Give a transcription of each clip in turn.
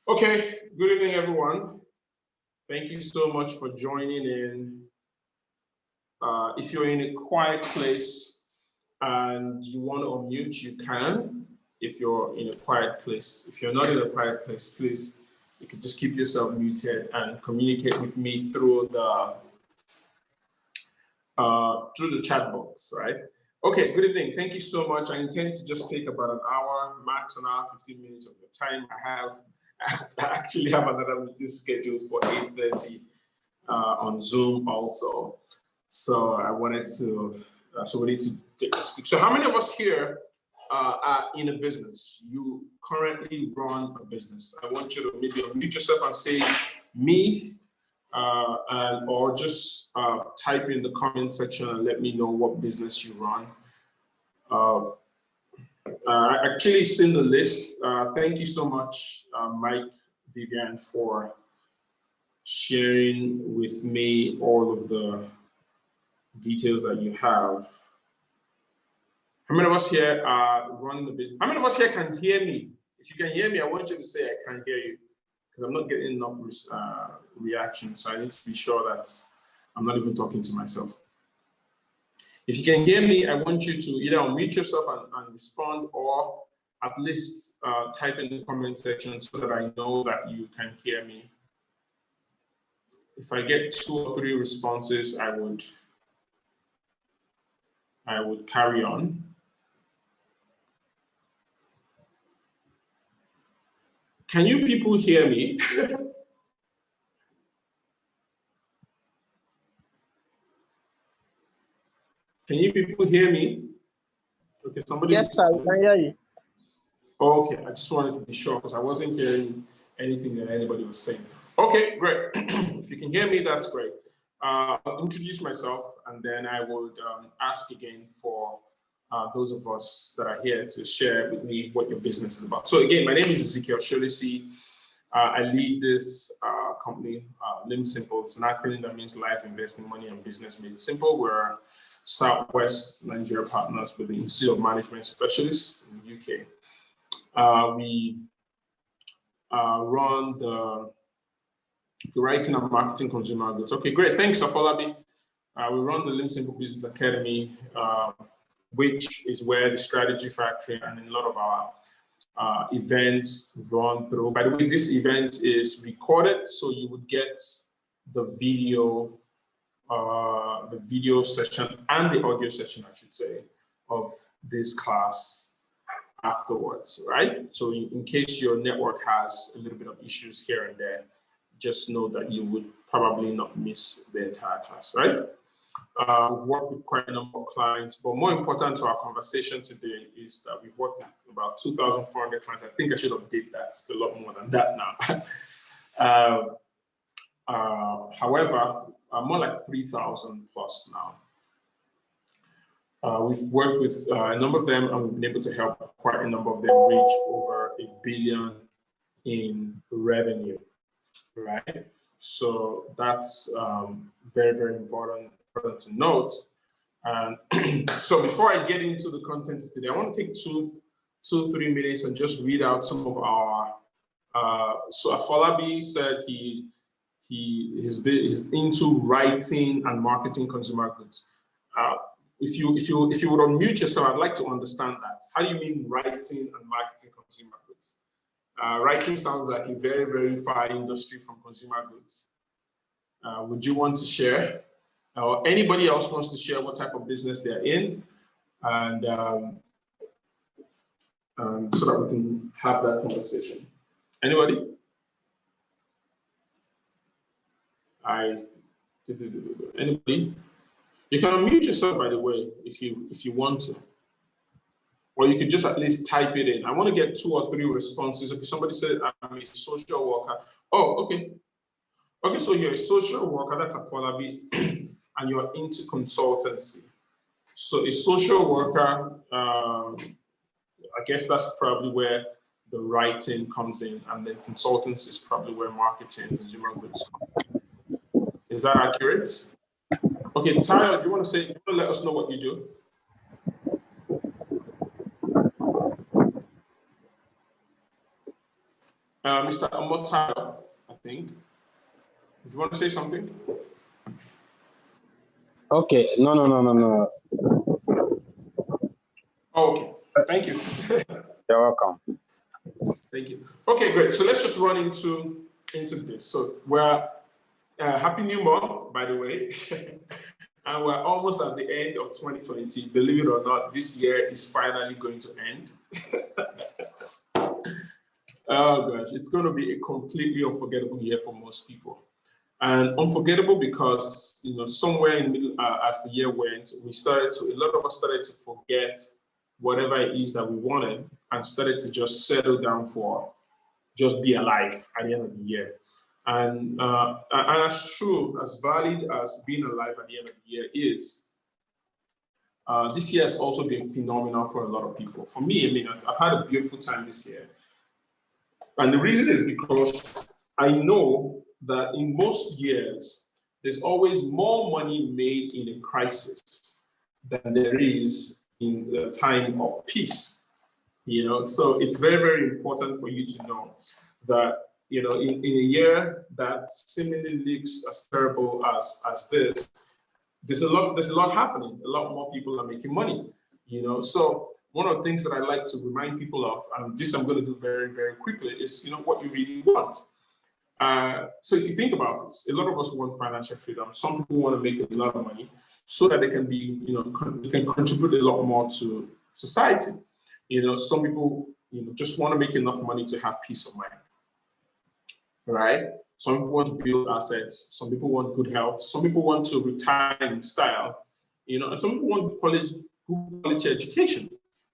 Okay, good evening, everyone. Thank you so much for joining in. If you're in a quiet place and you want to unmute, you can. If you're in a quiet place, if you're not in a quiet place, please, you can just keep yourself muted and communicate with me through the chat box, right? Okay, good evening. Thank you so much. I intend to just take about an hour, max an hour, 15 minutes of your time. I actually have another meeting scheduled for 8:30 on Zoom also. So I wanted to, so we need to speak. So how many of us here are in a business? You currently run a business. I want you to maybe unmute yourself and say me, or just type in the comment section and let me know what business you run. I actually seen the list. Thank you so much, Mike, Vivian, for sharing with me all of the details that you have. How many of us here are running the business? How many of us here can hear me? If you can hear me, I want you to say I can hear you, because I'm not getting enough reaction. So I need to be sure that I'm not even talking to myself. If you can hear me, I want you to either unmute yourself and respond, or at least type in the comment section so that I know that you can hear me. If I get 2 or 3 responses, I would carry on. Can you people hear me? Can you people hear me? Okay, somebody. Yes, sir, I can hear you. Okay, I just wanted to be sure because I wasn't hearing anything that anybody was saying. Okay, great. If you can hear me, that's great. I'll introduce myself and then I would ask again for those of us that are here to share with me what your business is about. So again, my name is Ezekiel Sholisi. I lead this company, Lim Simple. It's an acronym that means Life Investing Money and Business Made Simple. We're Southwest Nigeria partners with the Institute of Management Specialists in the UK. We run the writing and marketing consumer goods. Okay, great. Thanks, Afolabi. We run the Lim Simple Business Academy, which is where the Strategy Factory and a lot of our events run through. By the way, this event is recorded, so you would get the video session and the audio session, I should say, of this class afterwards, right? So in case your network has a little bit of issues here and there, just know that you would probably not miss the entire class, right? We've worked with quite a number of clients, but more important to our conversation today is that we've worked with about 2,400 clients. I think I should update that. It's a lot more than that now. However, more like 3,000 plus now. We've worked with a number of them and we've been able to help quite a number of them reach over $1 billion in revenue, right? So that's very, very important to note. And so before I get into the content of today, I want to take 2-3 minutes and just read out some of our, so Afolabi said he's into writing and marketing consumer goods. If you would unmute yourself, I'd like to understand that. How do you mean writing and marketing consumer goods? Writing sounds like a very, very far industry from consumer goods. Would you want to share? Or anybody else wants to share what type of business they're in? And so that we can have that conversation. Anybody? Anybody? You can unmute yourself, by the way, if you want to. Or you could just at least type it in. I want to get 2 or 3 responses. Okay, somebody said, I'm a social worker. Oh, okay. Okay, so you're a social worker, that's a Folabi, and you're into consultancy. So a social worker, guess that's probably where the writing comes in, and then consultants is probably where marketing, consumer goods come in. Is that accurate? Okay, Tyler, do you want to let us know what you do? Mr. Amotaro, I think. Do you want to say something? Okay, no. Oh, okay, thank you. You're welcome. Thank you. Okay, great. So let's just run into this. So we're Happy New Month, by the way. And we're almost at the end of 2020. Believe it or not, this year is finally going to end. Oh gosh, it's going to be a completely unforgettable year for most people. And unforgettable because, you know, somewhere in the middle, as the year went, a lot of us started to forget whatever it is that we wanted and started to just settle down for just be alive at the end of the year. And as true, as valid as being alive at the end of the year is, this year has also been phenomenal for a lot of people. For me, I mean, I've had a beautiful time this year. And the reason is because I know that in most years, there's always more money made in a crisis than there is in the time of peace. You know, so it's very, very important for you to know that, you know, in a year that seemingly looks as terrible as this, there's a lot happening. A lot more people are making money, you know. So one of the things that I like to remind people of, and this I'm going to do very, very quickly, is, you know, what you really want. So if you think about it, a lot of us want financial freedom. Some people want to make a lot of money so that they can be, you know, they can contribute a lot more to society. You know, some people, you know, just want to make enough money to have peace of mind, right? Some people want to build assets. Some people want good health. Some people want to retire in style, you know, and some people want good quality education,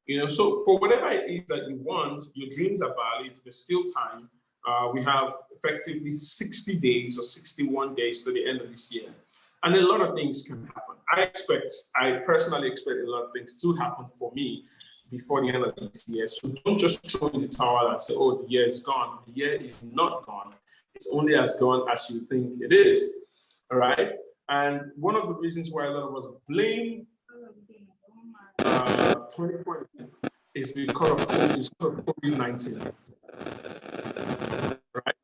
you know. So for whatever it is that you want, your dreams are valid. There's still time. We have effectively 60 days or 61 days to the end of this year. And a lot of things can happen. I personally expect a lot of things to happen for me before the end of this year. So don't just throw in the towel and say, oh, the year is gone. The year is not gone. It's only as gone as you think it is. All right. And one of the reasons why a lot of us blame 2020 is because of COVID-19. Right?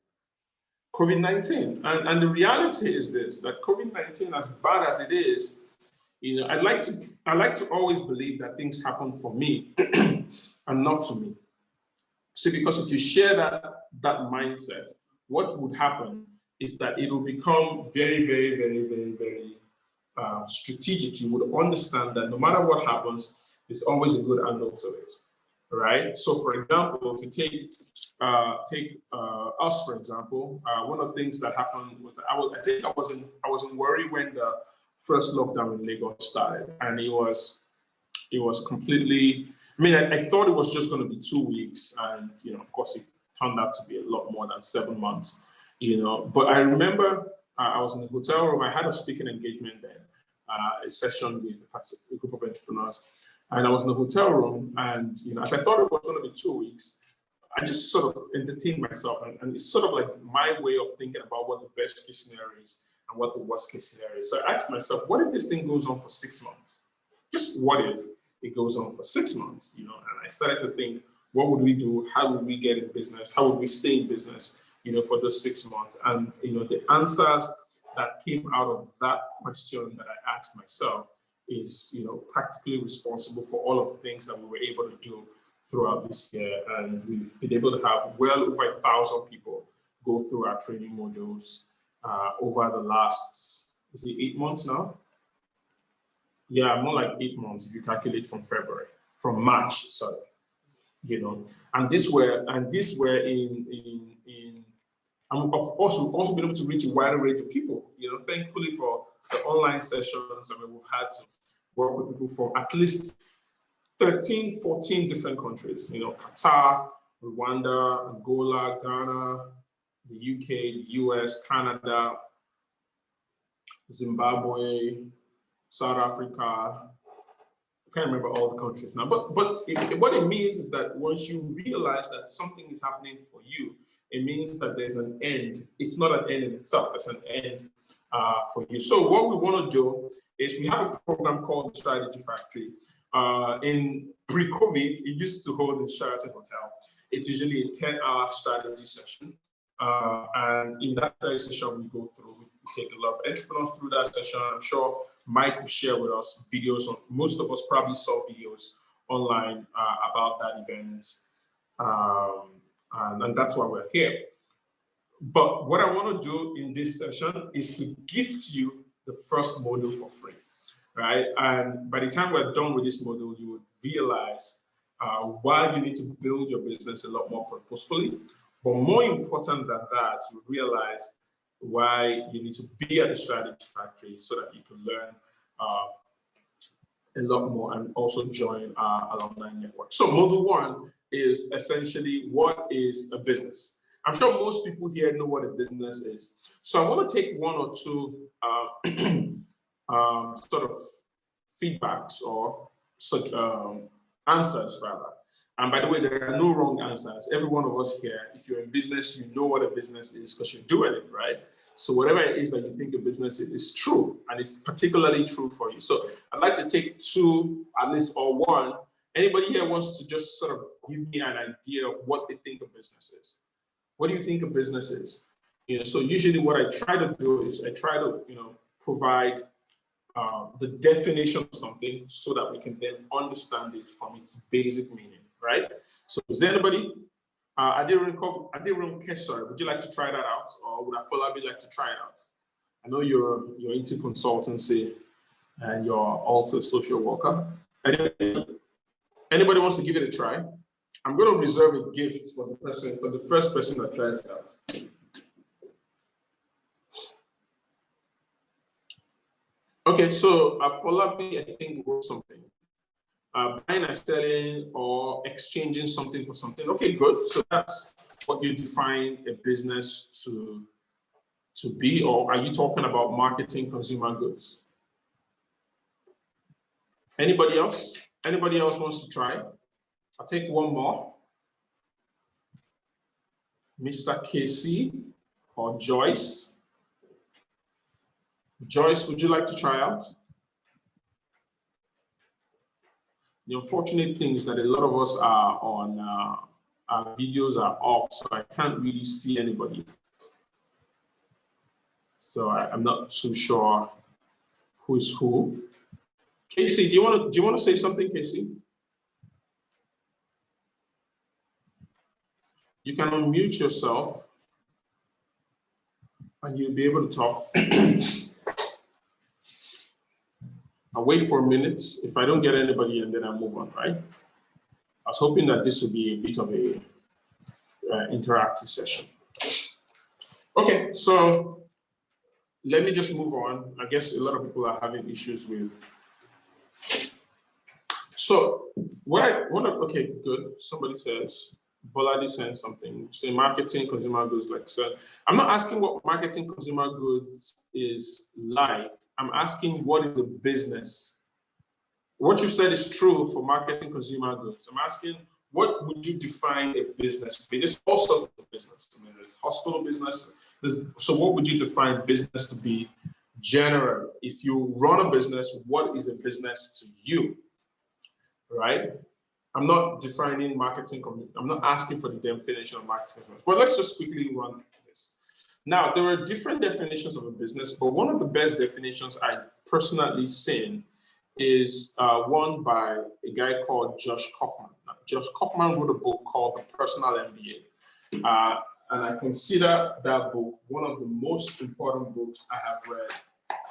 COVID-19. And the reality is this, that COVID-19, as bad as it is, you know, I like to always believe that things happen for me and not to me. So because if you share that mindset, what would happen is that it will become very, very, very, very, very strategic. You would understand that no matter what happens, there's always a good angle to it, right? So, for example, if you take us, for example, one of the things that happened was that I was in worry when the first lockdown in Lagos started, and it was completely. I mean, I thought it was just going to be 2 weeks, and you know, of course, it turned out to be a lot more than 7 months. You know, but I remember I was in the hotel room. I had a speaking engagement then, a session with a group of entrepreneurs, and I was in the hotel room. And you know, as I thought it was going to be 2 weeks, I just sort of entertained myself, and it's sort of like my way of thinking about what the best case scenario is and what the worst case scenario is. So I asked myself, what if this thing goes on for 6 months? Just what if it goes on for 6 months? You know, and I started to think, what would we do? How would we get in business? How would we stay in business? You know, for those 6 months. And you know, the answers that came out of that question that I asked myself is, you know, practically responsible for all of the things that we were able to do throughout this year. And we've been able to have well over 1,000 people go through our training modules over the last, is it 8 months now? Yeah, more like 8 months if you calculate from March, sorry. You know, and this were in and of course we've also been able to reach a wider range of people. You know, thankfully for the online sessions, I mean, we've had to work with people from at least 13, 14 different countries. You know, Qatar, Rwanda, Angola, Ghana, the UK, the US, Canada, Zimbabwe, South Africa, I can't remember all the countries now, but what it means is that once you realize that something is happening for you, it means that there's an end. It's not an end in itself, there's an end for you. So what we want to do is we have a program called the Strategy Factory. In pre-COVID, it used to hold in Sheraton Hotel. It's usually a 10-hour strategy session. And in that strategy session, we go through, we take a lot of entrepreneurs through that session. I'm sure Mike will share with us videos. Most of us probably saw videos online about that event. And that's why we're here. But what I want to do in this session is to gift you the first module for free, right? And by the time we're done with this module, you would realize why you need to build your business a lot more purposefully. But more important than that, you realize why you need to be at the Strategy Factory so that you can learn a lot more and also join our alumni network. So module 1 is essentially, what is a business? I'm sure most people here know what a business is. So I want to take one or two sort of feedbacks or such answers rather. And by the way, there are no wrong answers. Every one of us here, if you're in business, you know what a business is because you're doing it, right? So whatever it is that you think a business is true, and it's particularly true for you. So I'd like to take two, at least, or one. Anybody here wants to just sort of give me an idea of what they think a business is? What do you think a business is? So usually what I try to do is I try to, provide the definition of something so that we can then understand it from its basic meaning, right? So is there anybody? Adirum Kesar, would you like to try that out, or would Afolabi like to try it out? I know you're into consultancy and you're also a social worker. Anybody wants to give it a try? I'm going to reserve a gift for the first person that tries it out. Okay, so Afolabi, I think, wrote something. Buying and selling or exchanging something for something. Okay, good. So that's what you define a business to be, or are you talking about marketing consumer goods? Anybody else? Anybody else wants to try? I'll take one more. Mr. Casey or Joyce. Joyce, would you like to try out? The unfortunate thing is that a lot of us are on, our videos are off, so I can't really see anybody. So I'm not too sure who's who. Casey, do you want to say something, Casey? You can unmute yourself and you'll be able to talk. I'll wait for a minute. If I don't get anybody, and then I'll move on, right? I was hoping that this would be a bit of a interactive session. Okay, so let me just move on. I guess a lot of people are having issues with. So okay, good. Somebody says, Boladi sent something, say marketing consumer goods like so. I'm not asking what marketing consumer goods is like. I'm asking what is the business? What you said is true for marketing consumer goods. I'm asking, what would you define a business to be? There's all sorts of business. I mean, there's hospital business. So what would you define business to be generally? If you run a business, what is a business to you, right? I'm not defining marketing. I'm not asking for the definition of marketing. But let's just quickly run this. Now, there are different definitions of a business, but one of the best definitions I've personally seen is one by a guy called Josh Kaufman. Now, Josh Kaufman wrote a book called The Personal MBA. And I consider that book one of the most important books I have read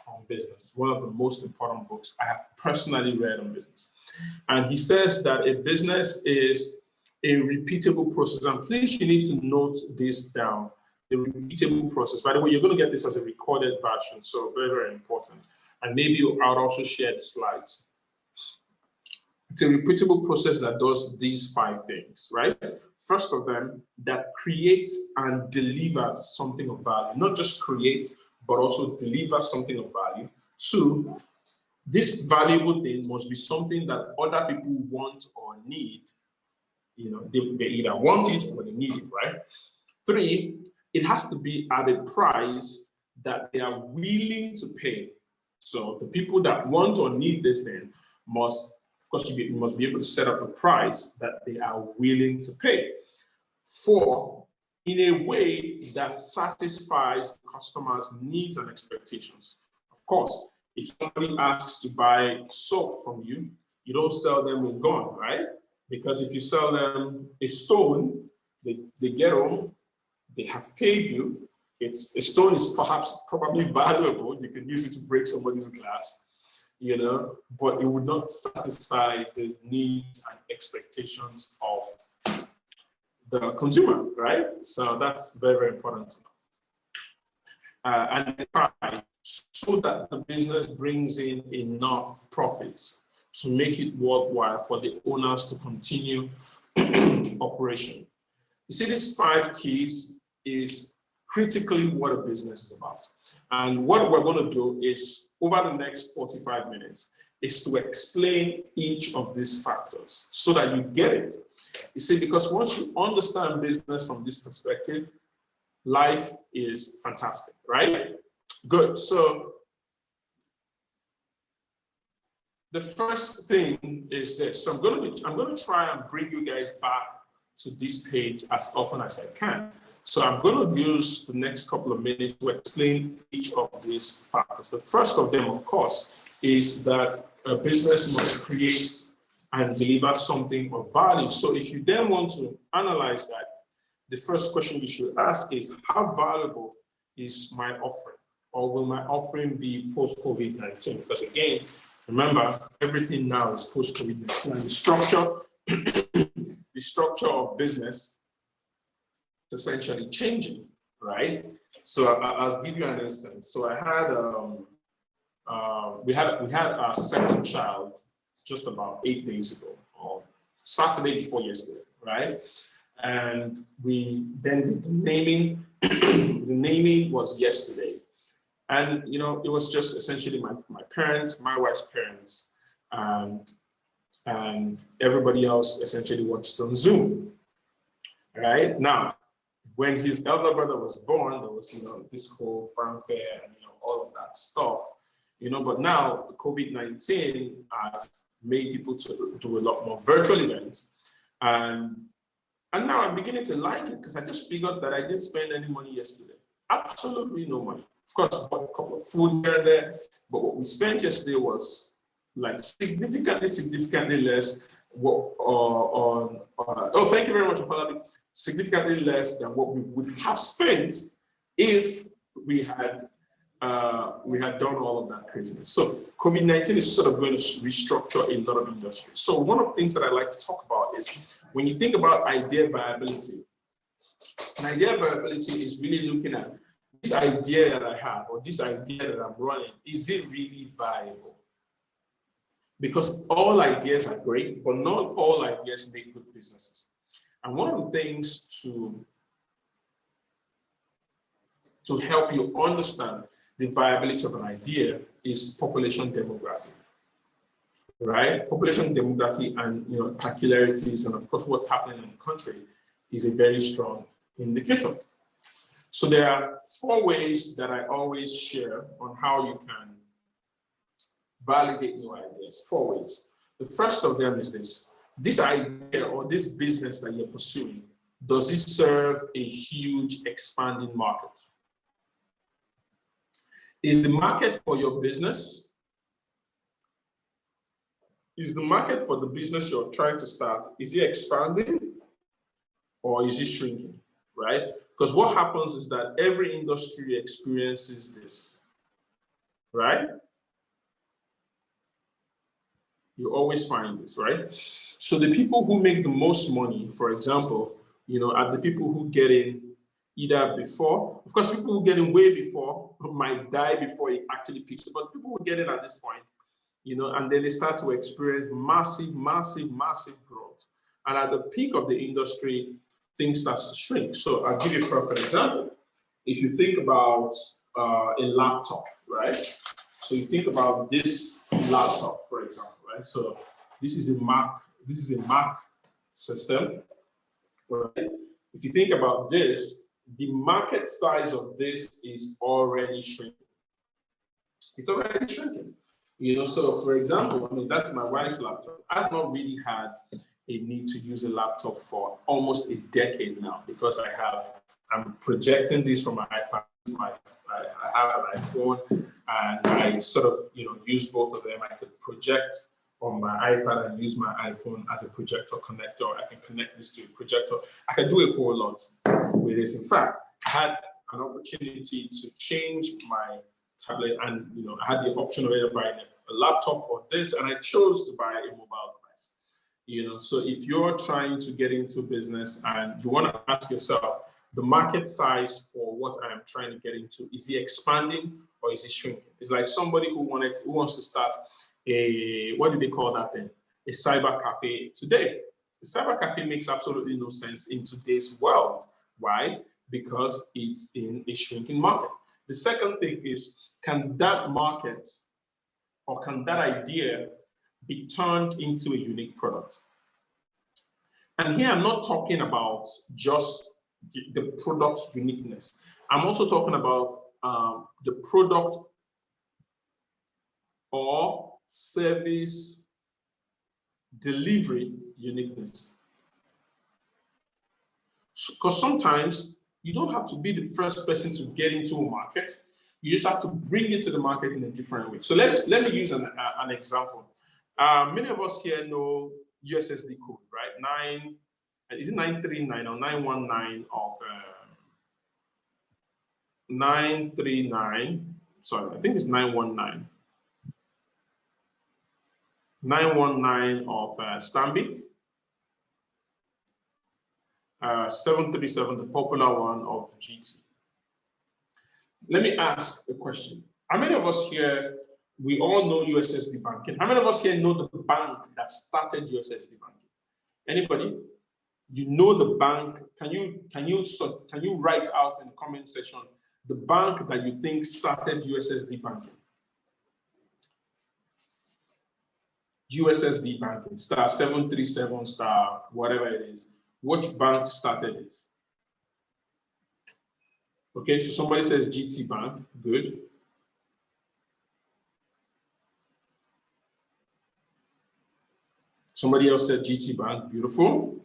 on business, one of the most important books I have personally read on business. And he says that a business is a repeatable process. And please, you need to note this down. The repeatable process. By the way, you're going to get this as a recorded version, so very, very important. And maybe I'll also share the slides. It's a repeatable process that does these 5 things, right? First of them, that creates and delivers something of value. Not just create, but also deliver something of value. 2, this valuable thing must be something that other people want or need. You know, they either want it or they need it, right? 3, it has to be at a price that they are willing to pay. So the people that want or need this thing must, of course, you must be able to set up a price that they are willing to pay. 4, in a way that satisfies the customer's needs and expectations. Of course, if somebody asks to buy soap from you, you don't sell them a gun, right? Because if you sell them a stone, they get home, they have paid you. A stone is probably valuable. You can use it to break somebody's glass, you know, but it would not satisfy the needs and expectations of the consumer, right? So that's very, very important to know. And try so that the business brings in enough profits to make it worthwhile for the owners to continue operation. You see, these 5 keys is critically what a business is about. And what we're going to do is, over the next 45 minutes, is to explain each of these factors so that you get it. You see, because once you understand business from this perspective, life is fantastic, right? Good. So the first thing is this. So I'm going to try and bring you guys back to this page as often as I can. So I'm going to use the next couple of minutes to explain each of these factors. The first of them, of course, is that a business must create and deliver something of value. So if you then want to analyze that, the first question you should ask is, how valuable is my offering? Or will my offering be post-COVID-19? Because again, remember, everything now is post-COVID-19. And the structure of business is essentially changing, right? So I'll give you an instance. So I had, we had our second child just about 8 days ago, or Saturday before yesterday, right? And we then did the naming. The naming was yesterday. And, you know, it was just essentially my parents, my wife's parents, and everybody else essentially watched on Zoom, right? Now, when his elder brother was born, there was, you know, this whole fanfare and, you know, all of that stuff, you know, but now the COVID-19 has made people to do a lot more virtual events. And now I'm beginning to like it because I just figured that I didn't spend any money yesterday. Absolutely no money. Of course, I bought a couple of food here and there, but what we spent yesterday was like significantly less oh, thank you very much for following. Significantly less than what we would have spent if we had done all of that craziness. So COVID-19 is sort of going to restructure a lot of industries. So one of the things that I like to talk about is when you think about idea viability, an idea viability is really looking at this idea that I have or this idea that I'm running, is it really viable? Because all ideas are great, but not all ideas make good businesses. And one of the things to help you understand the viability of an idea is population demography, right? Population demography and, you know, peculiarities and of course what's happening in the country is a very strong indicator. So there are 4 ways that I always share on how you can validate new ideas. 4 ways. The first of them is this idea or this business that you're pursuing, does it serve a huge expanding market? Is the market for your business, is the market for the business you're trying to start, is it expanding or is it shrinking, right? Because what happens is that every industry experiences this, right? You always find this, right? So the people who make the most money, for example, you know, are the people who get in either before, of course, people who get in way before might die before it actually peaks, but people who get in at this point, you know, and then they start to experience massive growth. And at the peak of the industry, things start to shrink. So I'll give you a perfect example. If you think about a laptop, right? So you think about this laptop, for example, right? So this is a Mac system, right? If you think about this, the market size of this is already shrinking. It's already shrinking. So for example, I mean, that's my wife's laptop. I've not really had a need to use a laptop for almost a decade now because I'm projecting this from my iPad. I have an iPhone and I sort of, use both of them. I could project on my iPad and use my iPhone as a projector connector. I can connect this to a projector. I can do a whole lot with this. In fact, I had an opportunity to change my tablet and, I had the option of either buying a laptop or this, and I chose to buy a mobile device. So if you're trying to get into business and you want to ask yourself, the market size for what I'm trying to get into, is it expanding or is it shrinking? It's like somebody who wants to start what do they call that thing? A cyber cafe today. A cyber cafe makes absolutely no sense in today's world. Why? Because it's in a shrinking market. The second thing is, can that market or can that idea be turned into a unique product? And here I'm not talking about just the product's uniqueness. I'm also talking about the product or service delivery uniqueness. Because sometimes you don't have to be the first person to get into a market. You just have to bring it to the market in a different way. So let me use an example. Many of us here know USSD code, right? Is it 939 or 919 of 939? Sorry, I think it's 919. 919 of Stanbic. 737, the popular one of GT. Let me ask a question. How many of us here, we all know USSD banking? How many of us here know the bank that started USSD banking? Anybody? You know the bank? Can you write out in the comment section the bank that you think started USSD banking? USSD banking, star 737 star, whatever it is. Which bank started it? Okay, so somebody says GT Bank, good. Somebody else said GT Bank, beautiful.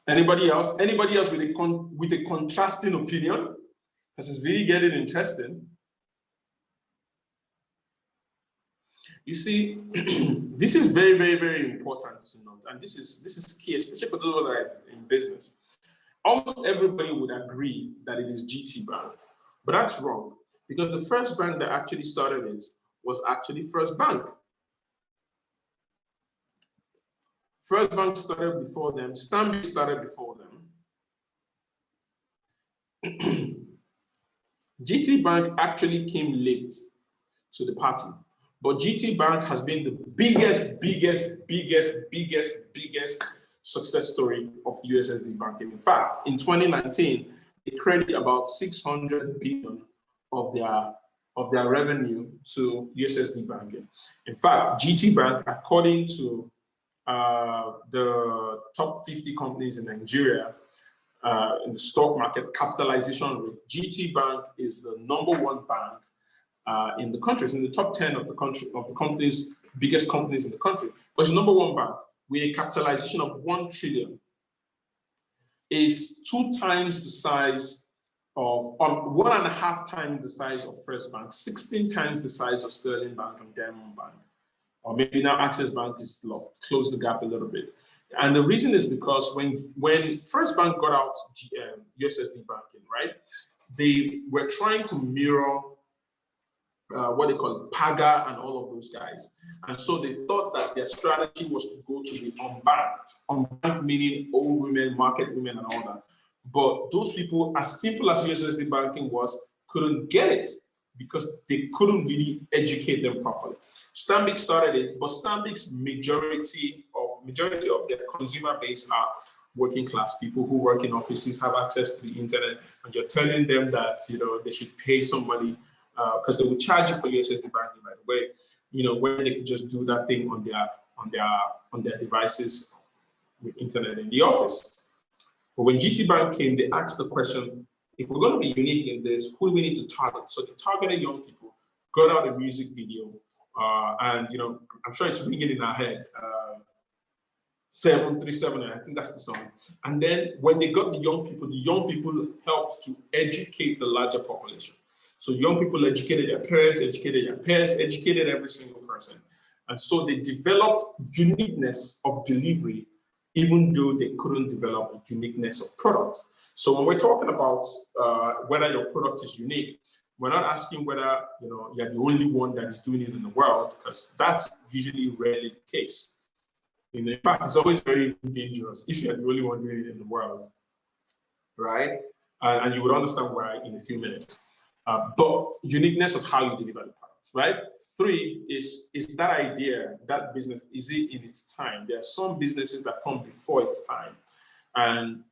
Anybody else? Anybody else with a contrasting opinion? This is really getting interesting. You see, this is very, very, very important to note, and this is key, especially for those that are in business. Almost everybody would agree that it is GT Bank, but that's wrong because the first bank that actually started it was actually First Bank. First Bank started before them. Stanbic started before them. GT Bank actually came late to the party. But GT Bank has been the biggest success story of USSD banking. In fact, in 2019, they credited about 600 billion of their revenue to USSD banking. In fact, GT Bank, according to the top 50 companies in Nigeria, in the stock market capitalization rate, GT Bank is the #1 bank in the country. It's in the top 10 of the country, of the companies, biggest companies in the country. But it's #1 bank with a capitalization of 1 trillion. Is 2 times the size of, 1.5 times the size of First Bank, 16 times the size of Sterling Bank and Diamond Bank. Or maybe now Access Bank is closed the gap a little bit. And the reason is because when First Bank got out USSD banking, right, they were trying to mirror what they call PAGA and all of those guys. And so they thought that their strategy was to go to the unbanked. Unbanked meaning old women, market women, and all that. But those people, as simple as USSD banking was, couldn't get it because they couldn't really educate them properly. Stanbic started it, but Stanbic's majority of their consumer base are working class people who work in offices have access to the internet, and you're telling them that they should pay somebody because they will charge you for your SSD banking, by the way, when they can just do that thing on their devices with internet in the office. But when GT Bank came, they asked the question, if we're going to be unique in this, who do we need to target? So they targeted young people, got out a music video, and I'm sure it's ringing in our head. 737, I think that's the song. And then when they got the young people helped to educate the larger population. So young people educated their parents, educated every single person. And so they developed uniqueness of delivery, even though they couldn't develop a uniqueness of product. So when we're talking about whether your product is unique, we're not asking whether you're the only one that is doing it in the world, because that's usually rarely the case. In fact, it's always very dangerous if you're the only one doing it in the world, right? And you would understand why in a few minutes. But uniqueness of how you deliver the product, right? 3 is that idea, that business, is it in its time? There are some businesses that come before its time. And,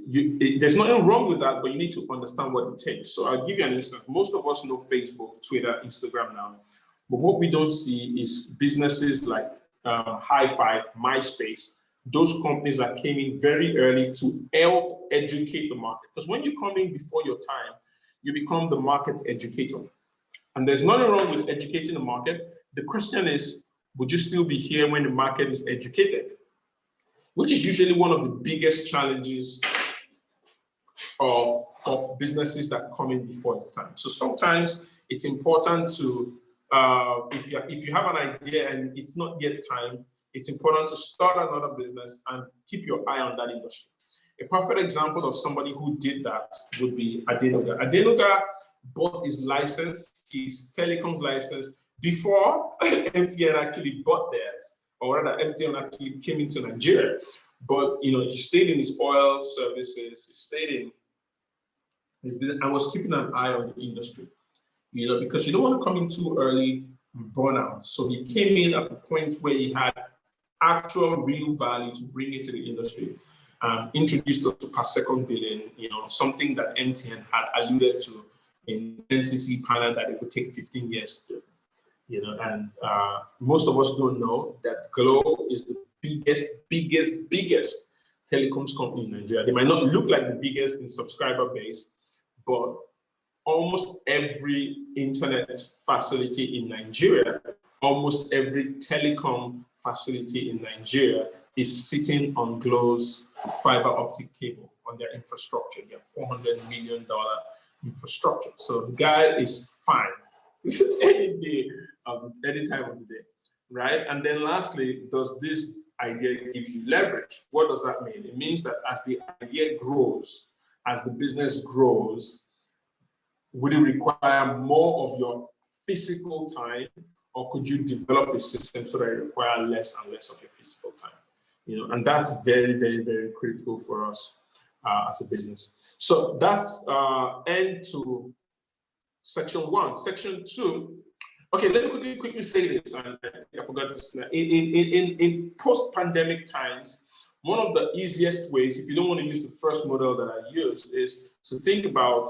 there's nothing wrong with that, but you need to understand what it takes. So I'll give you an instance. Most of us know Facebook, Twitter, Instagram now. But what we don't see is businesses like High Five, MySpace, those companies that came in very early to help educate the market. Because when you come in before your time, you become the market educator. And there's nothing wrong with educating the market. The question is, would you still be here when the market is educated? Which is usually one of the biggest challenges of businesses that come in before its time. So sometimes it's important to, if you have an idea and it's not yet time, it's important to start another business and keep your eye on that industry. A perfect example of somebody who did that would be Adenuga. Adenuga bought his license, his telecoms license, before MTN actually bought theirs, or rather MTN actually came into Nigeria. But he stayed in his oil services, he stayed in his business and was keeping an eye on the industry. Because you don't want to come in too early and burn out. So he came in at the point where he had actual real value to bring into the industry. Introduced us to per second billing, something that MTN had alluded to in NCC panel that it would take 15 years to do. And most of us don't know that Glo is the biggest telecoms company in Nigeria. They might not look like the biggest in subscriber base, but almost every internet facility in Nigeria, almost every telecom facility in Nigeria is sitting on Glo's fiber optic cable on their infrastructure, their $400 million infrastructure. So the guy is fine any day, any time of the day, right? And then lastly, does this idea give you leverage? What does that mean? It means that as the idea grows, as the business grows, would it require more of your physical time, or could you develop a system so that it requires less and less of your physical time? And that's very, very, very critical for us as a business. So that's end to section 1. Section 2. Okay, let me quickly say this, and I forgot this. In post-pandemic times, one of the easiest ways, if you don't want to use the first model that I used, is to think about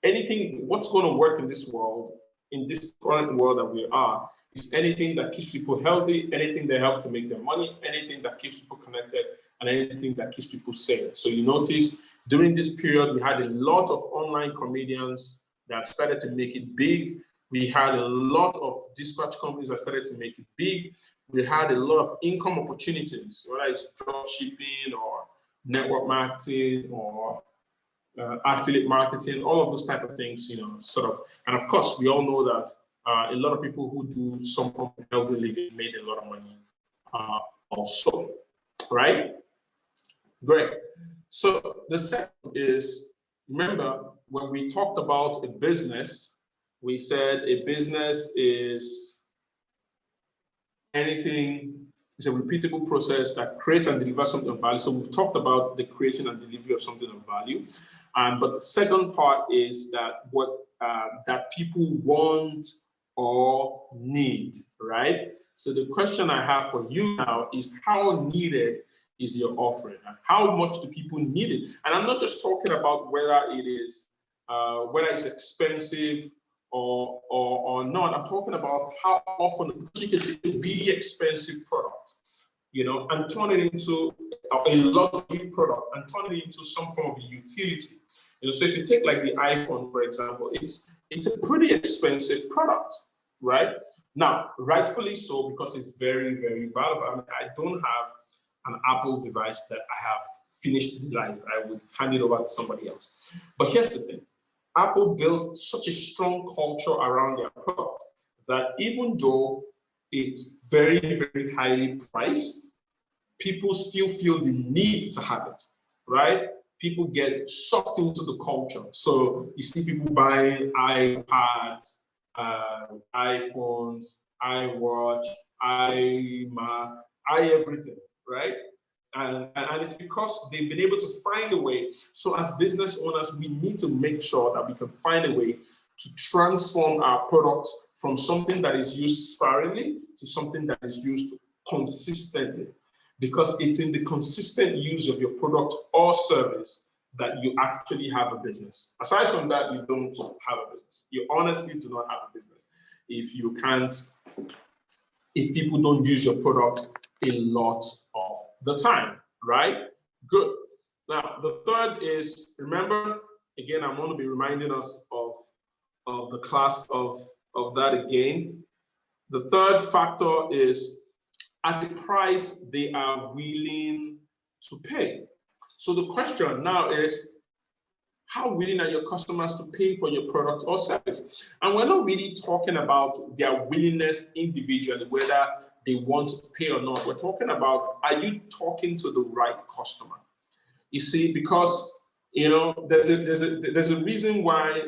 what's going to work in this world, in this current world that we are, is anything that keeps people healthy, anything that helps to make them money, anything that keeps people connected, and anything that keeps people sane. So you notice during this period, we had a lot of online comedians that started to make it big. We had a lot of dispatch companies that started to make it big. We had a lot of income opportunities, whether it's drop shipping or network marketing or affiliate marketing, all of those type of things, and of course, we all know that a lot of people who do some form of healthy living made a lot of money also, right? Great. So the second is, remember, when we talked about a business, we said a business is it's a repeatable process that creates and delivers something of value. So we've talked about the creation and delivery of something of value. But the second part is that that people want or need, right? So the question I have for you now is, how needed is your offering, and how much do people need it? And I'm not just talking about whether it is whether it's expensive or not. I'm talking about how often you can take a really expensive product, and turn it into a luxury product and turn it into some form of utility. So if you take like the iPhone, for example, it's a pretty expensive product, right? Now, rightfully so, because it's very, very valuable. I mean, I don't have an Apple device that I have finished in life. I would hand it over to somebody else. But here's the thing. Apple built such a strong culture around their product that even though it's very, very highly priced, people still feel the need to have it, right? People get sucked into the culture. So you see people buying iPads, iPhones, iWatch, iMac, everything, right? And it's because they've been able to find a way. So as business owners, we need to make sure that we can find a way to transform our products from something that is used sparingly to something that is used consistently. Because it's in the consistent use of your product or service that you actually have a business. Aside from that, you don't have a business. You honestly do not have a business if people don't use your product a lot of the time, right? Good. Now, the third is, remember, again, I'm going to be reminding us of the class of that again. The third factor is at the price they are willing to pay. So the question now is, how willing are your customers to pay for your product or service? And we're not really talking about their willingness individually, whether they want to pay or not. We're talking about, are you talking to the right customer? You see, because there's a reason why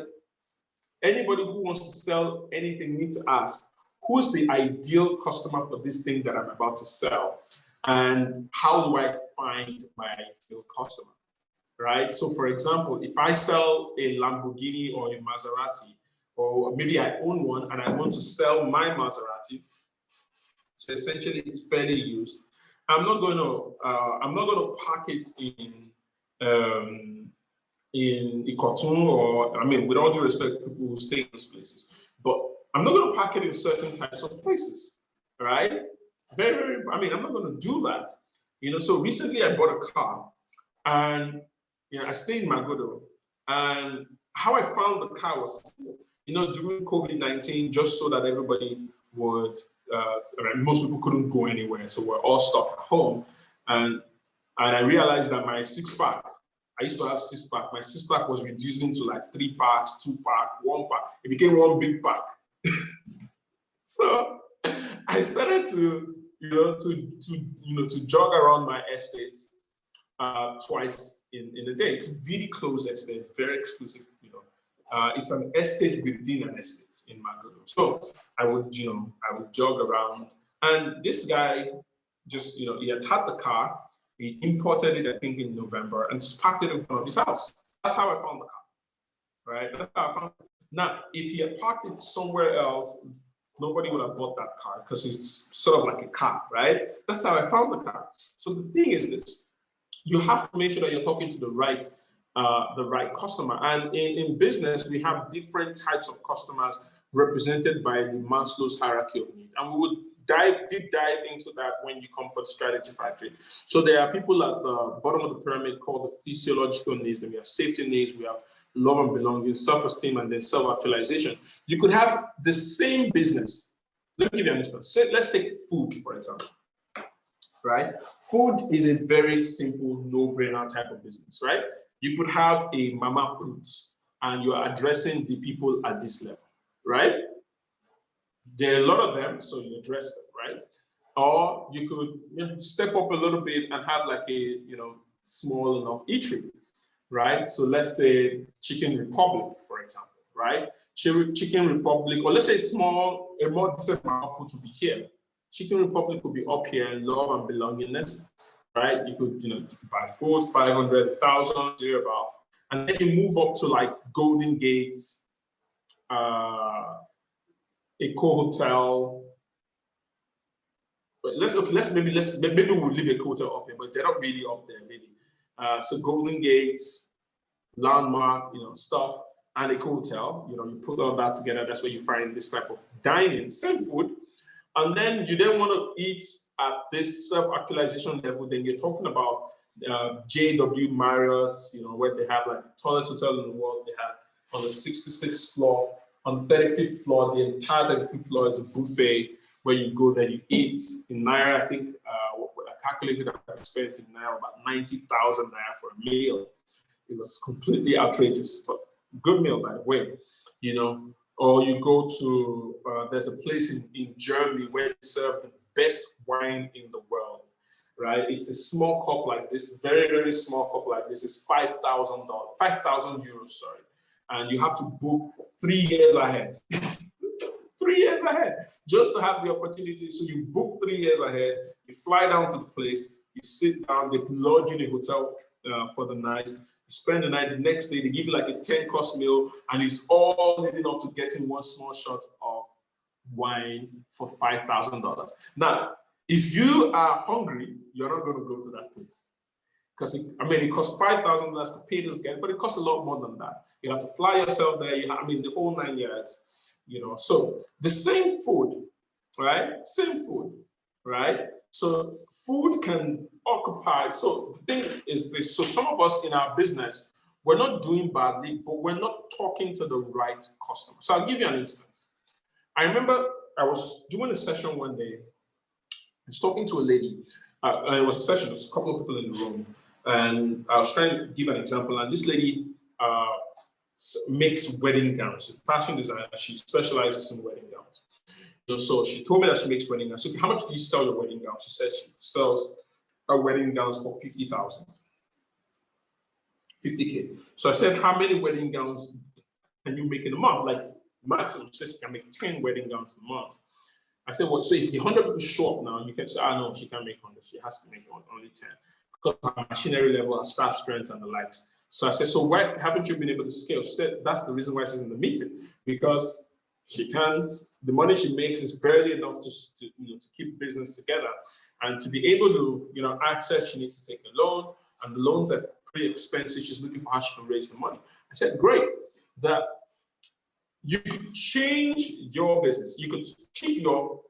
anybody who wants to sell anything needs to ask, who's the ideal customer for this thing that I'm about to sell? And how do I find my ideal customer, right? So for example, if I sell a Lamborghini or a Maserati, or maybe I own one and I want to sell my Maserati, so essentially it's fairly used, I'm not going to pack it in a cartoon, or I mean, with all due respect, people who stay in those places, but I'm not going to pack it in certain types of places, right? Very, very, I mean, I'm not going to do that. So recently I bought a car and, I stayed in Magodo, and how I found the car was, during COVID-19, just so that everybody would, most people couldn't go anywhere. So we're all stuck at home. And I realized that my 6-pack, I used to have 6-pack. My 6-pack was reducing to like 3 packs, 2-pack, 1 pack. It became one big pack. So I started to jog around my estate twice in a day. It's a really close estate, very exclusive. It's an estate within an estate in Magodo. So I would jog around, and this guy just, he had the car. He imported it, I think, in November, and just parked it in front of his house. That's how I found the car, right? That's how I found it. Now, if he had parked it somewhere else, nobody would have bought that car because it's sort of like a car, right? That's how I found the car. So the thing is this: you have to make sure that you're talking to the right customer. And in business, we have different types of customers represented by the Maslow's hierarchy of need, and we would deep dive into that when you come for the strategy factory. So there are people at the bottom of the pyramid called the physiological needs. Then we have safety needs, we have love and belonging, self-esteem, and then self-actualization. You could have the same business. Let me give you an instance. Let's take food, for example, right? Food is a very simple, no-brainer type of business, right? You could have a mama put, and you're addressing the people at this level, right? There are a lot of them, so you address them, right? Or you could step up a little bit and have like a small enough eatery, right? So let's say Chicken Republic, for example, right? Chicken Republic, or let's say a more decent output to be here. Chicken Republic could be up here, love and belongingness, right? You could buy food, 500,000, thereabout, and then you move up to like Golden Gate, Eco Hotel, maybe we'll leave a hotel up here, but they're not really up there, really. So Golden Gates, Landmark, stuff, and a hotel. You put all that together. That's where you find this type of dining, same food, and then you want to eat at this self-actualization level. Then you're talking about JW Marriott, where they have like the tallest hotel in the world. They have on the 66th floor, on the 35th floor, the entire 35th floor is a buffet where you go there, you eat in Naira. I think I calculated that I spent in Naira about 90,000 Naira for a meal. It was completely outrageous, but good meal, by the way, Or you go to, there's a place in Germany where they serve the best wine in the world, right? It's a small cup like this, very, very small cup like this. It's €5,000, 5,000 euros, sorry. And you have to book 3 years ahead. 3 years ahead, just to have the opportunity. So you book 3 years ahead, you fly down to the place, you sit down, they lodge you in a hotel for the night, you spend the night, the next day they give you like a 10-course meal, and it's all leading up to getting one small shot of wine for $5,000. Now, if you are hungry, you're not going to go to that place. Because it costs $5,000 to pay those guys, but it costs a lot more than that. You have to fly yourself there, the whole 9 yards. So the same food, right? Same food, right? So food can occupy. So the thing is this. So some of us in our business, we're not doing badly, but we're not talking to the right customer. So I'll give you an instance. I remember I was doing a session one day. I was talking to a lady. It was a session. There was a couple of people in the room. And I was trying to give an example. And this lady makes wedding gowns. She's a fashion designer. She specializes in wedding gowns. So she told me that she makes wedding gowns. So how much do you sell your wedding gowns? She said she sells her wedding gowns for 50,000. 50K. So I said, how many wedding gowns can you make in a month? Like maximum, she says she can make 10 wedding gowns in a month. I said, well, so if the 100 people show up now, you can say, no, she can't make 100. She has to make only 10 because of her machinery level, her staff strength, and the likes. So I said, so why haven't you been able to scale? She said, that's the reason why she's in the meeting, because she can't, the money she makes is barely enough to keep business together. And to be able to, access, she needs to take a loan, and the loans are pretty expensive. She's looking for how she can raise the money. I said, great, that you could change your business. You could keep your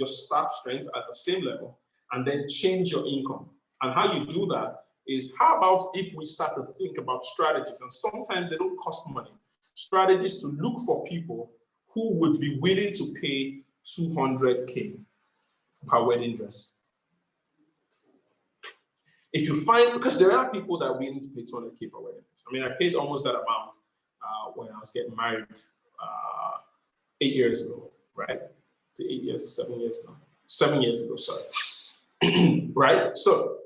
staff strength at the same level and then change your income. And how you do that is, how about if we start to think about strategies, and sometimes they don't cost money, strategies to look for people who would be willing to pay 200K per wedding dress. If you find, because there are people that are willing to pay 200K per wedding dress. I paid almost that amount when I was getting married 8 years ago, right? To 8 years or 7 years now. 7 years ago, sorry. Right? So,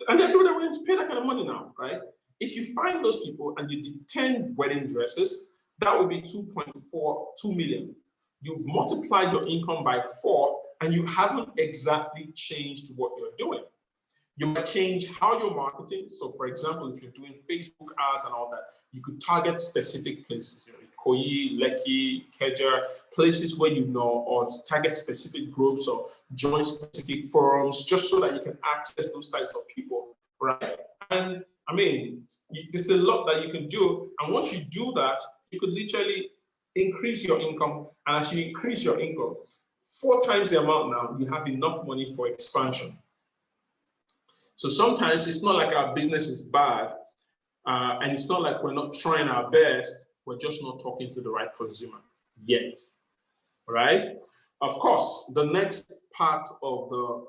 and there are people that are willing to pay that kind of money now, right? If you find those people and you did 10 wedding dresses, that would be 2 million. You've multiplied your income by 4, and you haven't exactly changed what you're doing. You might change how you're marketing. So for example, if you're doing Facebook ads and all that, you could target specific places, Ikoyi, Lekki, Keja, places where or target specific groups or join specific forums, just so that you can access those types of people, right? And there's a lot that you can do. And once you do that, you could literally increase your income. And as you increase your income, 4 times the amount now, you have enough money for expansion. So sometimes it's not like our business is bad, and it's not like we're not trying our best, we're just not talking to the right consumer yet, right? Of course, the next part of the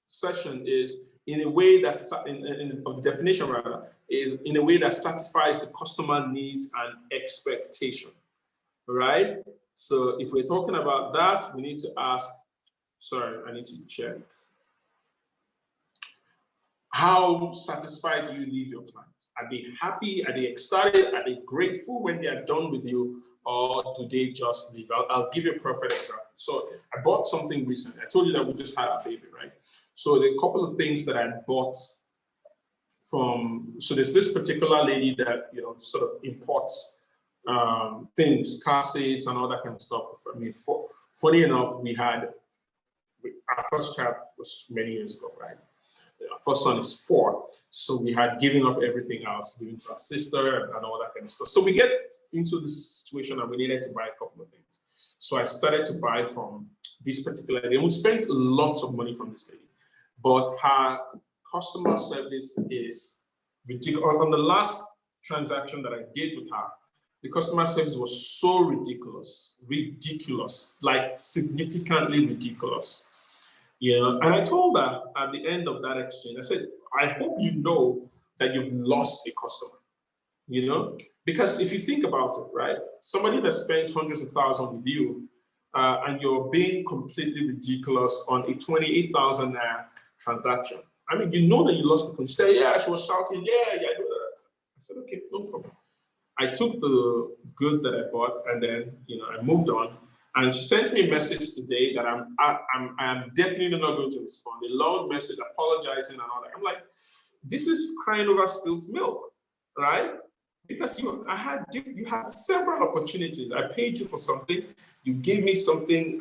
session is in a way that's, of the definition rather, is in a way that satisfies the customer needs and expectation, right? So if we're talking about that, we need to ask, sorry, I need to check. How satisfied do you leave your clients? Are they happy? Are they excited? Are they grateful when they are done with you? Or do they just leave? I'll give you a perfect example. So I bought something recently. I told you that we just had a baby, right? So there are a couple of things that I bought from, so there's this particular lady that, sort of imports things, car seats and all that kind of stuff. Funny enough, we had our first child was many years ago, right? Our first son is 4. So we had given up everything else, giving to our sister and all that kind of stuff. So we get into this situation and we needed to buy a couple of things. So I started to buy from this particular lady. And we spent lots of money from this lady. But her customer service is ridiculous. On the last transaction that I did with her, the customer service was so ridiculous, like significantly ridiculous. And I told her at the end of that exchange, I said, I hope you know that you've lost a customer, because if you think about it, right, somebody that spends hundreds of thousands with you and you're being completely ridiculous on a 28,000 transaction. I mean, you know that you lost the customer. She said, yeah, she was shouting, yeah, I do that. I said, okay, no problem. I took the good that I bought and then, I moved on. And she sent me a message today that I'm definitely not going to respond. A long message apologizing and all that. I'm like, this is crying over spilled milk, right? Because you had several opportunities. I paid you for something. You gave me something.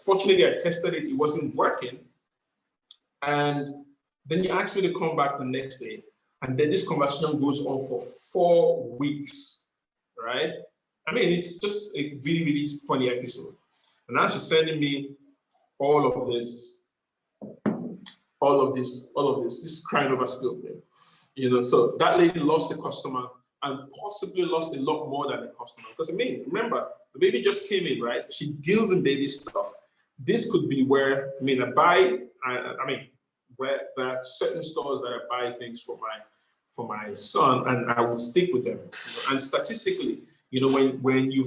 Fortunately, I tested it. It wasn't working. And then you asked me to come back the next day. And then this conversation goes on for 4 weeks, right? I mean, it's just a really, really funny episode. And now she's sending me all of this, this crying over spilled milk. So that lady lost a customer and possibly lost a lot more than a customer. Because remember, the baby just came in, right? She deals in baby stuff. This could be where, where there are certain stores that I buy things for my son, and I will stick with them. And statistically, when you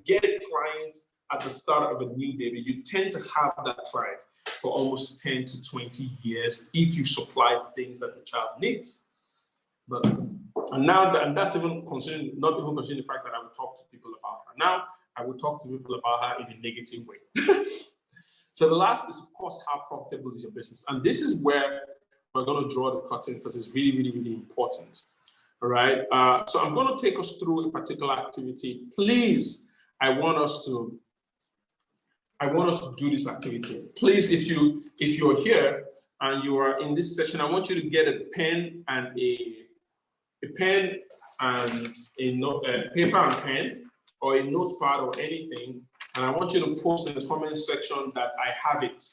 get a client at the start of a new baby, you tend to have that client for almost 10 to 20 years if you supply the things that the child needs. And that's even not even considering the fact that I would talk to people about her. Now I would talk to people about her in a negative way. So the last is, of course, how profitable is your business? And this is where we're going to draw the curtain because it's really, really, really important. All right. So I'm going to take us through a particular activity. Please, I want us to do this activity. Please, if you're here and you are in this session, I want you to get a pen and a paper and pen, or a notepad or anything. And I want you to post in the comment section that I have it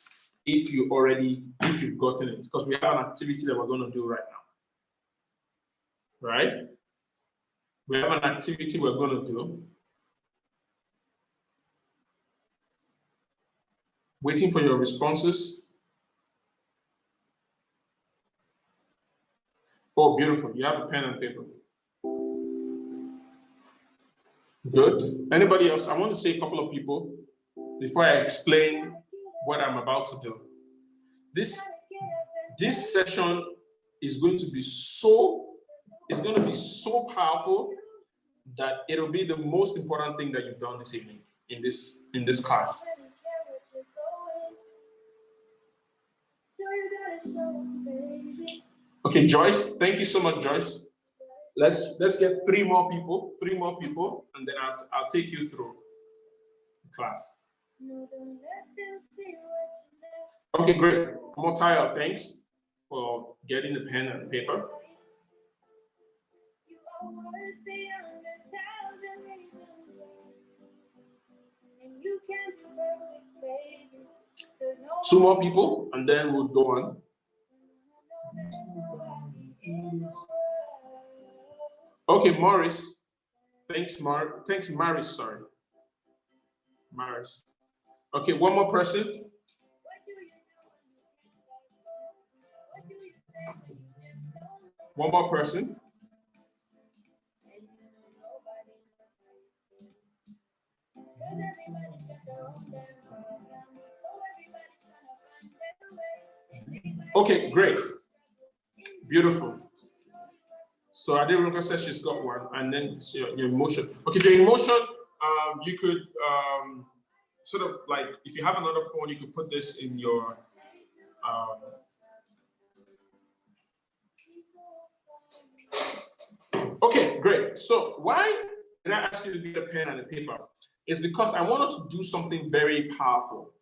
if you've gotten it, because we have an activity that we're going to do right now. Right? We have an activity we're going to do. Waiting for your responses. Oh, beautiful. You have a pen and paper. Good. Anybody else? I want to say a couple of people before I explain what I'm about to do. This session is going to be so powerful that it'll be the most important thing that you've done this evening in this class. Okay, Joyce, thank you so much, Joyce. Let's get three more people, and then I'll take you through the class. Okay, great. Motayo, thanks for getting the pen and paper. Two more people, and then we'll go on. Okay, Morris. Thanks, Maris, sorry. Maris. Okay, one more person. One more person. Okay, great. Beautiful. So Aderonka says she's got one, and then your emotion. Okay, your emotion, you could sort of like, if you have another phone, you could put this in your okay, great. So why did I ask you to get a pen and a paper? is because I want us to do something very powerful.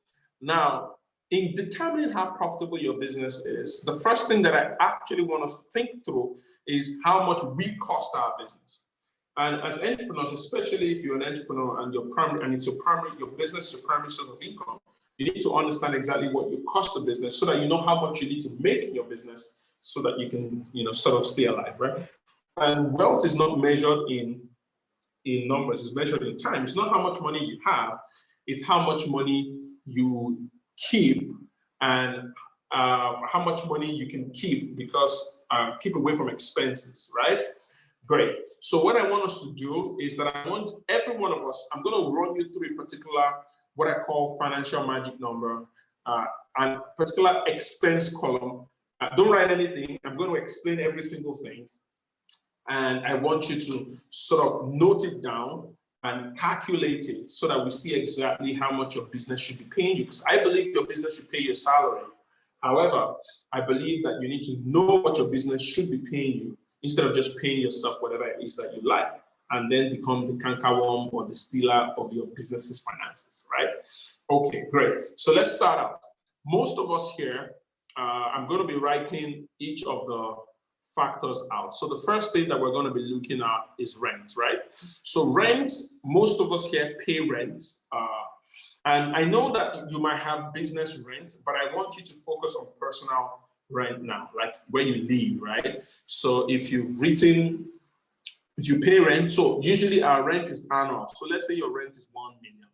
Now, in determining how profitable your business is, the first thing that I actually want us to think through is how much we cost our business. And as entrepreneurs, especially if you're an entrepreneur and it's your business, your primary source of income, you need to understand exactly what you cost the business so that you know how much you need to make in your business so that you can, sort of stay alive, right? And wealth is not measured in numbers, it's measured in time. It's not how much money you have, it's how much money you keep and how much money you can keep because keep away from expenses, right? Great. So what I want us to do is that I want every one of us, I'm going to run you through a particular, what I call financial magic number, and particular expense column. Don't write anything. I'm going to explain every single thing. And I want you to sort of note it down and calculate it so that we see exactly how much your business should be paying you. Because I believe your business should pay your salary. However, I believe that you need to know what your business should be paying you instead of just paying yourself whatever it is that you like and then become the cankerworm or the stealer of your business's finances, right? Okay, great. So let's start out. Most of us here, I'm going to be writing each of the factors out. So the first thing that we're going to be looking at is rent, right? So rent, most of us here pay rent. And I know that you might have business rent, but I want you to focus on personal rent now, like where you live, right? So if you pay rent, so usually our rent is annual. So let's say your rent is 1 million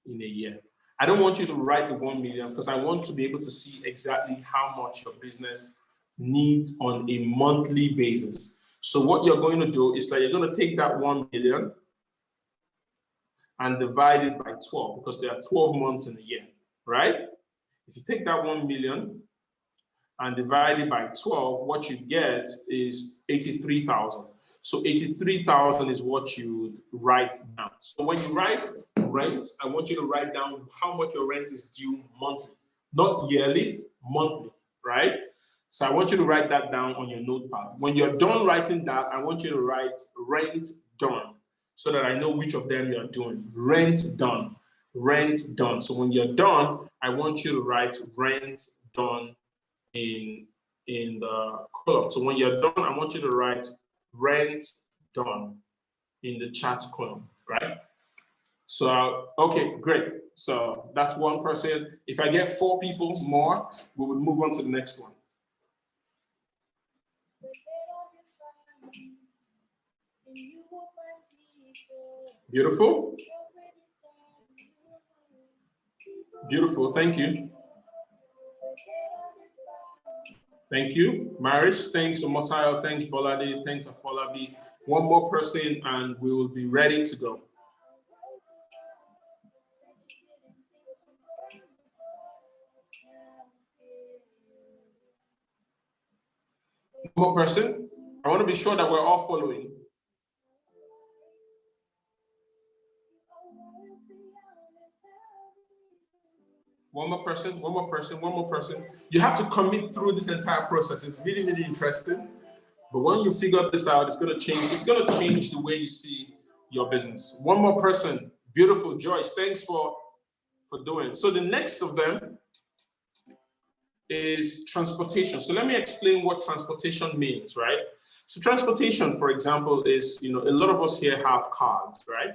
in a year. I don't want you to write the 1 million because I want to be able to see exactly how much your business needs on a monthly basis. So what you're going to do is that you're going to take that 1 million and divide it by 12 because there are 12 months in a year, right? If you take that 1 million and divide it by 12, what you get is 83,000. So 83,000 is what you write down. So when you write rent, I want you to write down how much your rent is due monthly, not yearly, monthly, right? So I want you to write that down on your notepad. When you're done writing that, I want you to write rent done so that I know which of them you're doing. Rent done, rent done. So when you're done, I want you to write rent done in the column. So when you're done, I want you to write rent done in the chat column, right? So, okay, great. So that's one person. If I get 4 people more, we will move on to the next one. Beautiful. Beautiful, thank you. Thank you. Maris, thanks Omotayo, thanks Bolade, thanks Afolabi. One more person and we will be ready to go. One more person. I want to be sure that we're all following. One more person, one more person, one more person. You have to commit through this entire process. It's really, really interesting. But when you figure this out, it's going to change. It's going to change the way you see your business. One more person. Beautiful, Joyce. Thanks for doing. So the next of them is transportation. So let me explain what transportation means, right? So transportation, for example, is, a lot of us here have cars, right?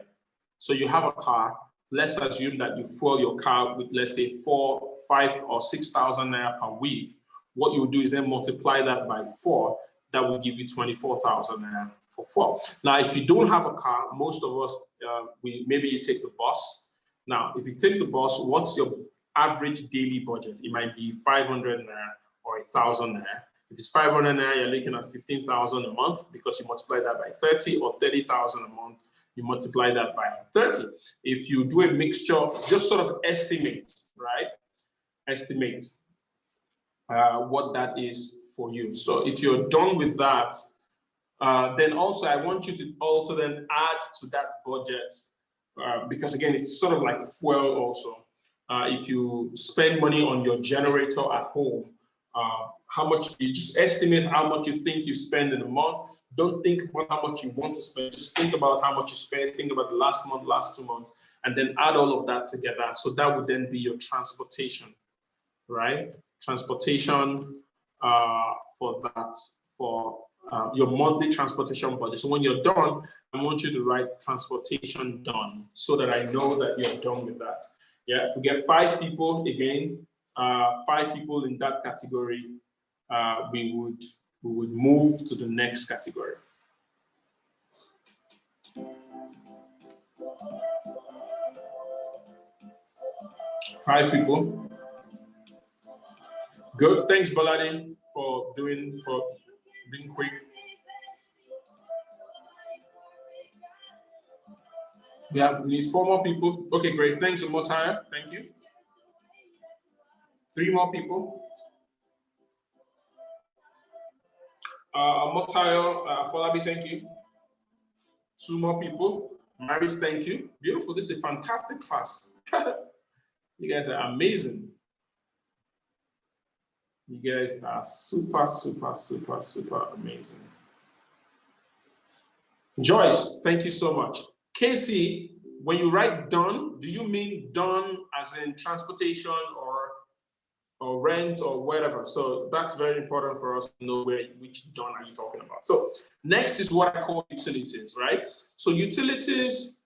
So you have a car. Let's assume that you fuel your car with, let's say, 4, 5, or 6,000 naira per week. What you do is then multiply that by 4. That will give you 24,000 naira for 4. Now, if you don't have a car, most of us, maybe you take the bus. Now, if you take the bus, what's your average daily budget? It might be 500 naira or 1,000 naira. If it's 500 naira, you're looking at 15,000 a month because you multiply that by 30, or 30,000 a month. You multiply that by 30. If you do a mixture, just sort of estimate, right? Estimate what that is for you. So if you're done with that, then also I want you to also then add to that budget because again, it's sort of like fuel also. If you spend money on your generator at home, how much you just estimate how much you think you spend in a month. Don't think about how much you want to spend. Just think about how much you spend. Think about the last month, last 2 months, and then add all of that together. So that would then be your transportation, right? Transportation for that, for your monthly transportation budget. So when you're done, I want you to write transportation done so that I know that you're done with that. Yeah, if we get 5 people, again, 5 people in that category, we would move to the next category. Five people. Good. Thanks, Baladi, for being quick. We need 4 more people. Okay, great. Thanks, Motaya. Thank you. 3 more people. Motayo, Folabi, thank you. 2 more people. Maris, thank you. Beautiful. This is a fantastic class. You guys are amazing. You guys are super, super, super, super amazing. Joyce, thank you so much. Casey, when you write done, do you mean done as in transportation or rent or whatever? So that's very important for us to know which done are you talking about. So next is what I call utilities, right? So utilities,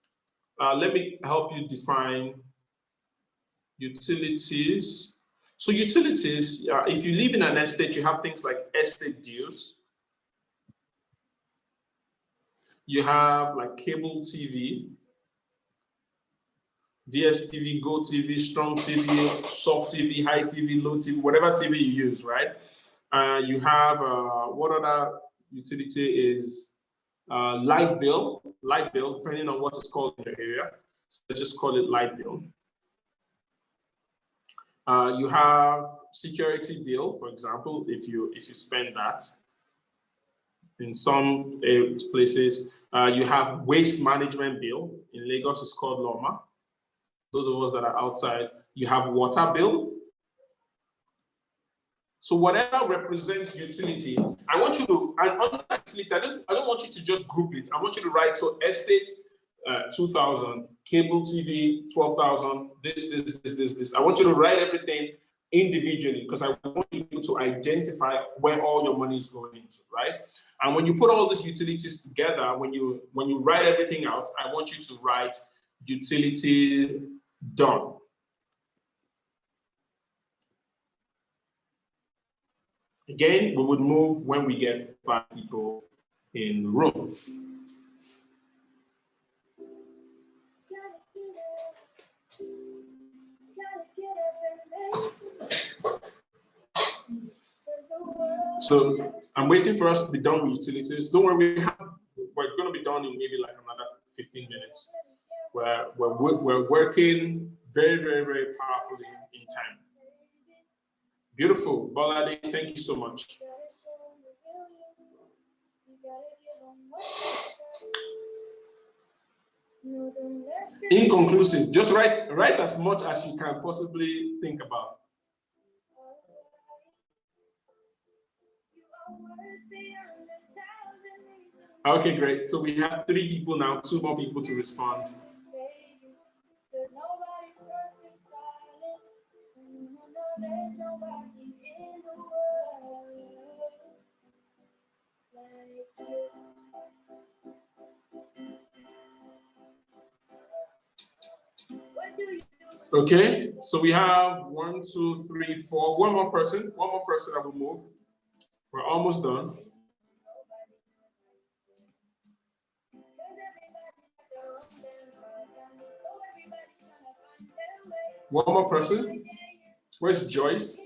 let me help you define utilities. So utilities, if you live in an estate, you have things like estate dues. You have like cable TV, DSTV, Go TV, Strong TV, Soft TV, High TV, Low TV, whatever TV you use, right? You have, what other utility is light bill, depending on what it's called in your area. So let's just call it light bill. You have security bill, for example, if you spend that. In some places, you have waste management bill. In Lagos, it's called LOMA. Those of us that are outside, you have water bill. So whatever represents utility, I want you to, and under utility, I don't want you to just group it. I want you to write, so estate, 2,000, cable TV, 12,000, this. I want you to write everything individually because I want you to identify where all your money is going into, right? And when you put all these utilities together, when you write everything out, I want you to write utility done. Again, we would move when we get 5 people in the room. So I'm waiting for us to be done with utilities. Don't worry, we're going to be done in maybe like another 15 minutes. We're working very, very, very powerfully in time. Beautiful. Bolade, thank you so much. Inconclusive. Just write as much as you can possibly think about. Okay, great. So we have 3 people now, 2 more people to respond. Okay, so we have 1, 2, 3, 4. One more person that will move. We're almost done. One more person. Where's Joyce?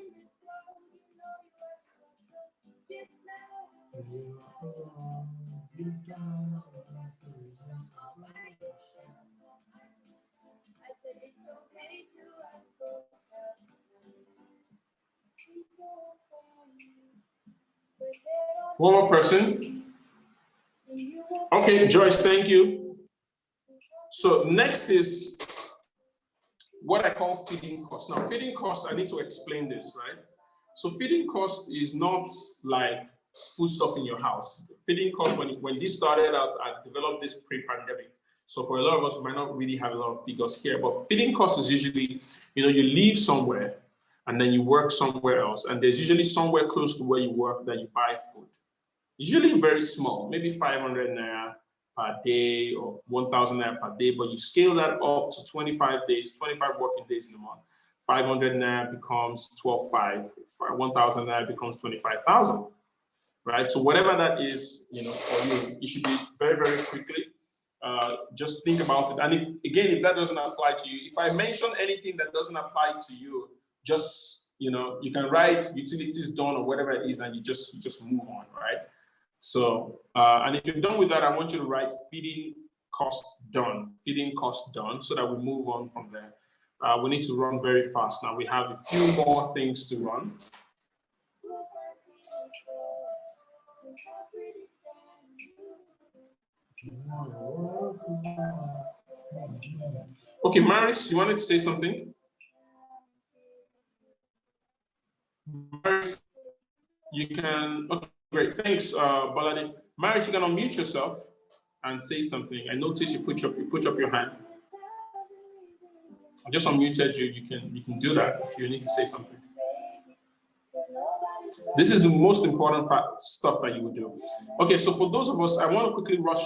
One more person. Okay, Joyce, thank you. So next is what I call feeding cost. Now, feeding cost, I need to explain this, right? So feeding cost is not like food stuff in your house. Feeding cost, when this started out, I developed this pre-pandemic. So for a lot of us, we might not really have a lot of figures here, but feeding cost is usually, you leave somewhere and then you work somewhere else. And there's usually somewhere close to where you work that you buy food. Usually very small, maybe 500 naira per day or 1,000 naira per day, but you scale that up to 25 days, 25 working days in a month. 500 naira becomes 12,500, 1,000 naira becomes 25,000, right? So whatever that is, for you, it should be very, very quickly. Just think about it. And if that doesn't apply to you, if I mention anything that doesn't apply to you, just, you can write utilities done or whatever it is, and you just move on, right? So, and if you're done with that, I want you to write feeding cost done, so that we move on from there. We need to run very fast now. We have a few more things to run. Okay, Maris, you wanted to say something? Maris, you can, okay, great, thanks, Baladi. Maris, you can unmute yourself and say something. I noticed you put up your hand. I just unmuted you. You can do that if you need to say something. This is the most important stuff that you would do. Okay, so for those of us, I want to quickly rush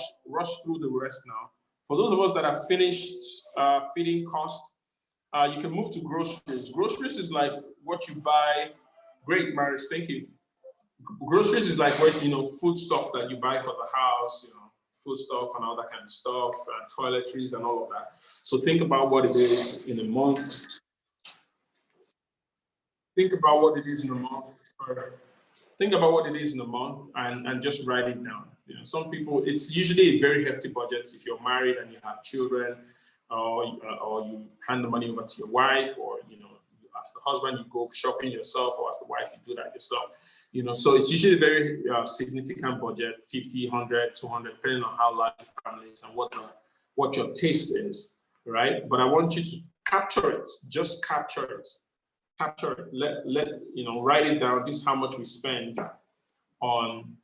through the rest now. For those of us that have finished feeding cost, you can move to groceries. Groceries is like what you buy. Great, Maris, thank you. Groceries is like what, food stuff that you buy for the house, food stuff and all that kind of stuff, and toiletries and all of that. So think about what it is in a month. Think about what it is in a month. Think about what it is in a month and just write it down. Some people, it's usually a very hefty budget if you're married and you have children, or you hand the money over to your wife, or as the husband you go shopping yourself, or as the wife you do that yourself. So it's usually a very significant budget, 50, 100, 200, depending on how large your family is and what your taste is, right? But I want you to capture it, just capture it. Write it down. This is how much we spend on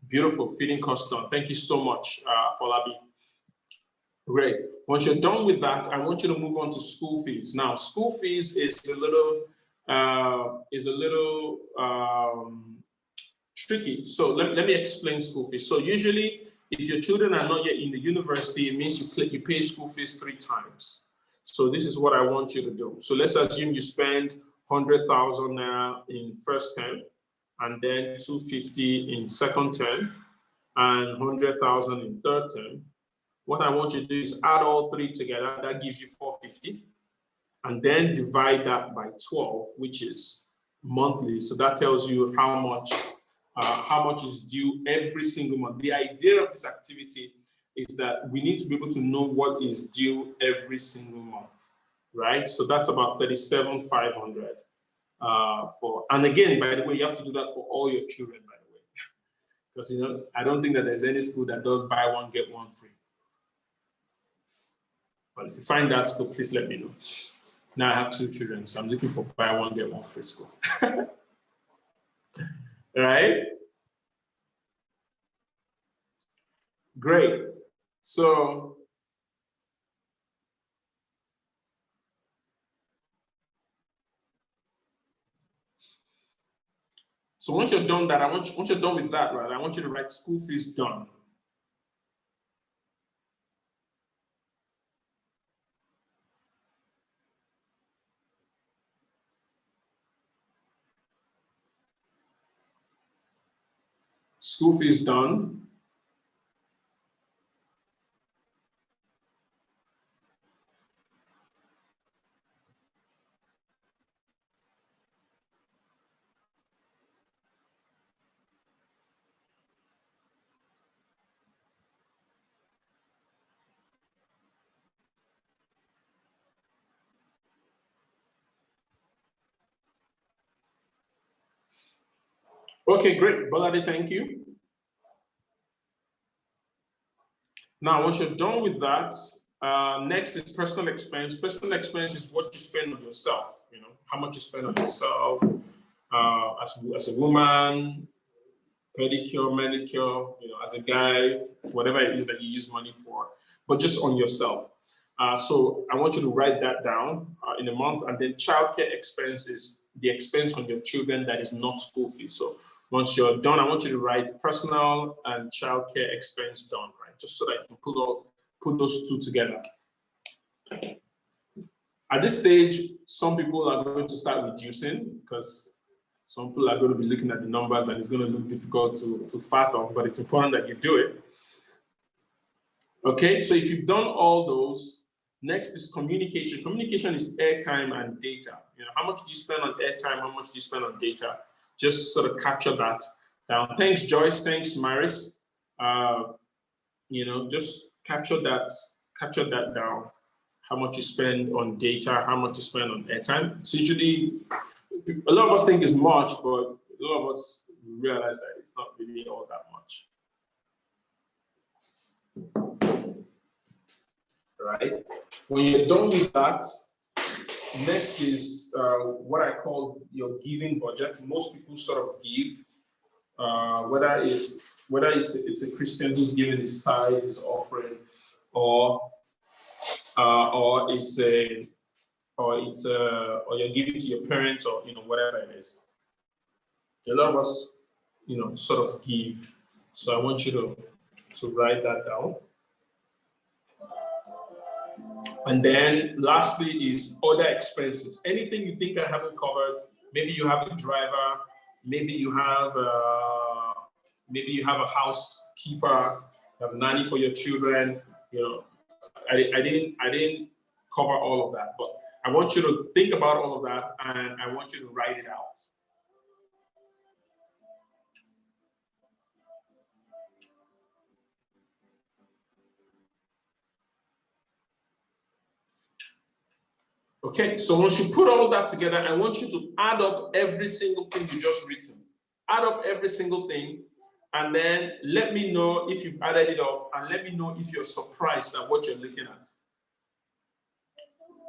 beautiful feeding cost done. Thank you so much, Folabi. Great. Once you're done with that, I want you to move on to school fees. Now, school fees is a little tricky. So let me explain school fees. So usually, if your children are not yet in the university, it means you pay school fees 3 times. So this is what I want you to do. So let's assume you spend 100,000 naira in first term, and then 250 in second term, and 100,000 in third term. What I want you to do is add all 3 together. That gives you 450, and then divide that by 12, which is monthly. So that tells you how much is due every single month. The idea of this activity is that we need to be able to know what is due every single month, right? So that's about 37,500 and again, by the way, you have to do that for all your children, by the way, because I don't think that there's any school that does buy one get one free. But if you find that school, please let me know. Now I have 2 children, so I'm looking for buy one get one free school. Right? Great. So once you're done that, once you're done with that, right, I want you to write school fees done. School fees done. Okay, great. Bolade, thank you. Now, once you're done with that, next is personal expense. Personal expense is what you spend on yourself, how much you spend on yourself as a woman, pedicure, manicure, as a guy, whatever it is that you use money for. but just on yourself. So I want you to write that down in a month. And then childcare expense is the expense on your children that is not school fees. So once you're done, I want you to write personal and childcare expense done, right? Just so that you can put those two together. At this stage, some people are going to start reducing because some people are going to be looking at the numbers and it's going to look difficult to fathom, but it's important that you do it. Okay, so if you've done all those, next is communication. Communication is airtime and data. You know, how much do you spend on airtime? How much do you spend on data? Just sort of capture that down. Thanks, Joyce. Thanks, Maris. You know, just capture that down. How much you spend on data, how much you spend on airtime. It's usually, a lot of us think it's much, but a lot of us realize that it's not really all that much. Right? When you're done with that, next is what I call your giving budget. Most people sort of give, whether it's a Christian who's giving his tithe, his offering, or you're giving to your parents, or whatever it is. A lot of us sort of give. So I want you to write that down. And then lastly is other expenses. Anything you think I haven't covered. Maybe you have a driver, maybe you have a housekeeper, you have a nanny for your children. I didn't cover all of that, but I want you to think about all of that and I want you to write it out. Okay, so once you put all that together, I want you to add up every single thing you just written. Add up every single thing, and then let me know if you've added it up, and let me know if you're surprised at what you're looking at.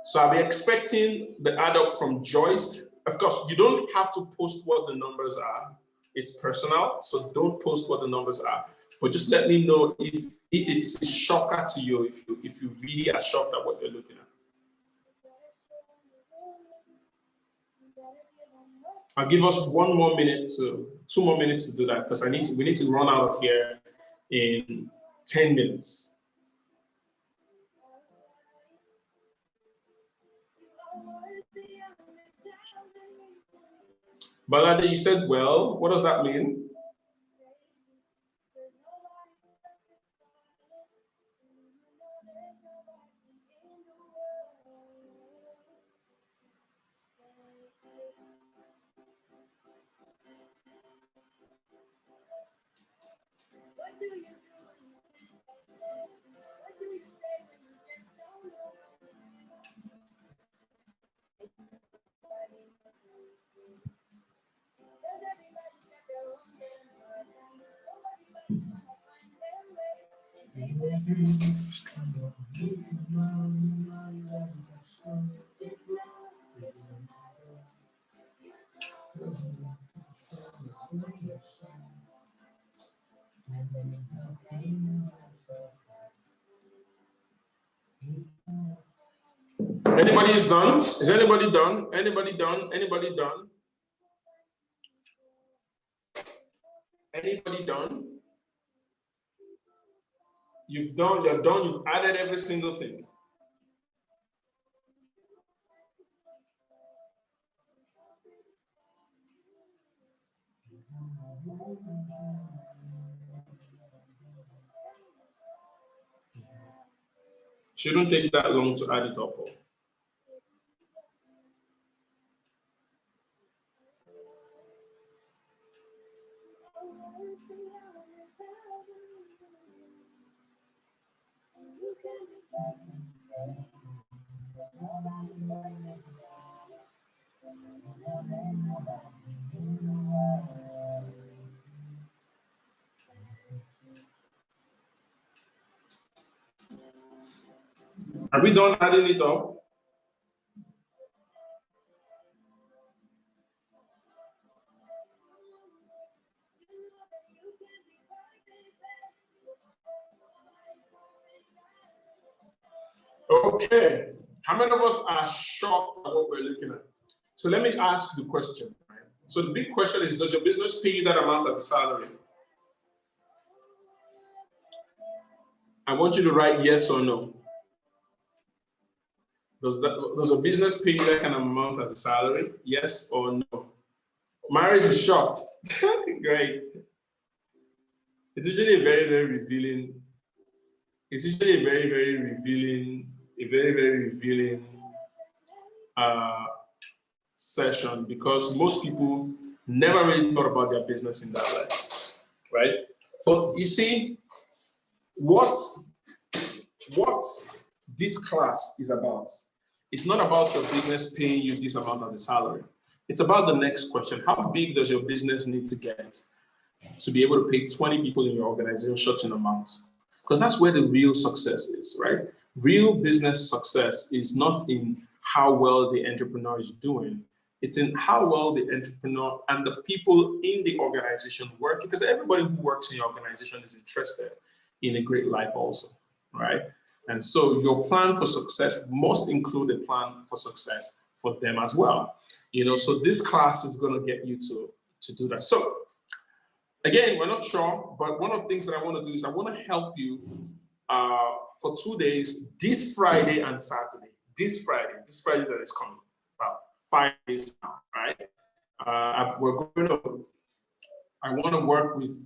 So I'll be expecting the add up from Joyce. Of course, you don't have to post what the numbers are. It's personal, so don't post what the numbers are. But just let me know if it's a shocker to you, if you really are shocked at what you're looking at. I'll give us 2 more minutes to do that because we need to run out of here in 10 minutes. Balade, you said, well, what does that mean? Anybody is done? Is anybody done? Anybody done? Anybody done? Anybody done? You're done, you've added every single thing. Shouldn't take that long to add it up. Are we done adding it up? Okay. How many of us are shocked at what we're looking at? So let me ask the question. Right? So the big question is, does your business pay you that amount as a salary? I want you to write yes or no. Does a business pay you that kind of amount as a salary? Yes or no? Maris is shocked. Great. It's usually a very, very revealing. It's usually a very, very revealing, session, because most people never really thought about their business in that way, right? But you see, what this class is about, it's not about your business paying you this amount as a salary. It's about the next question. How big does your business need to get to be able to pay 20 people in your organization such an amount? Because that's where the real success is, right? Real business success is not in how well the entrepreneur is doing. It's in how well the entrepreneur and the people in the organization work, because everybody who works in your organization is interested in a great life also, right? And so your plan for success must include a plan for success for them as well. You know, so this class is going to get you to do that. So again, we're not sure, but one of the things that I want to do is I want to help you for 2 days, this Friday and Saturday. This Friday that is coming, about 5 days now, right? I want to work with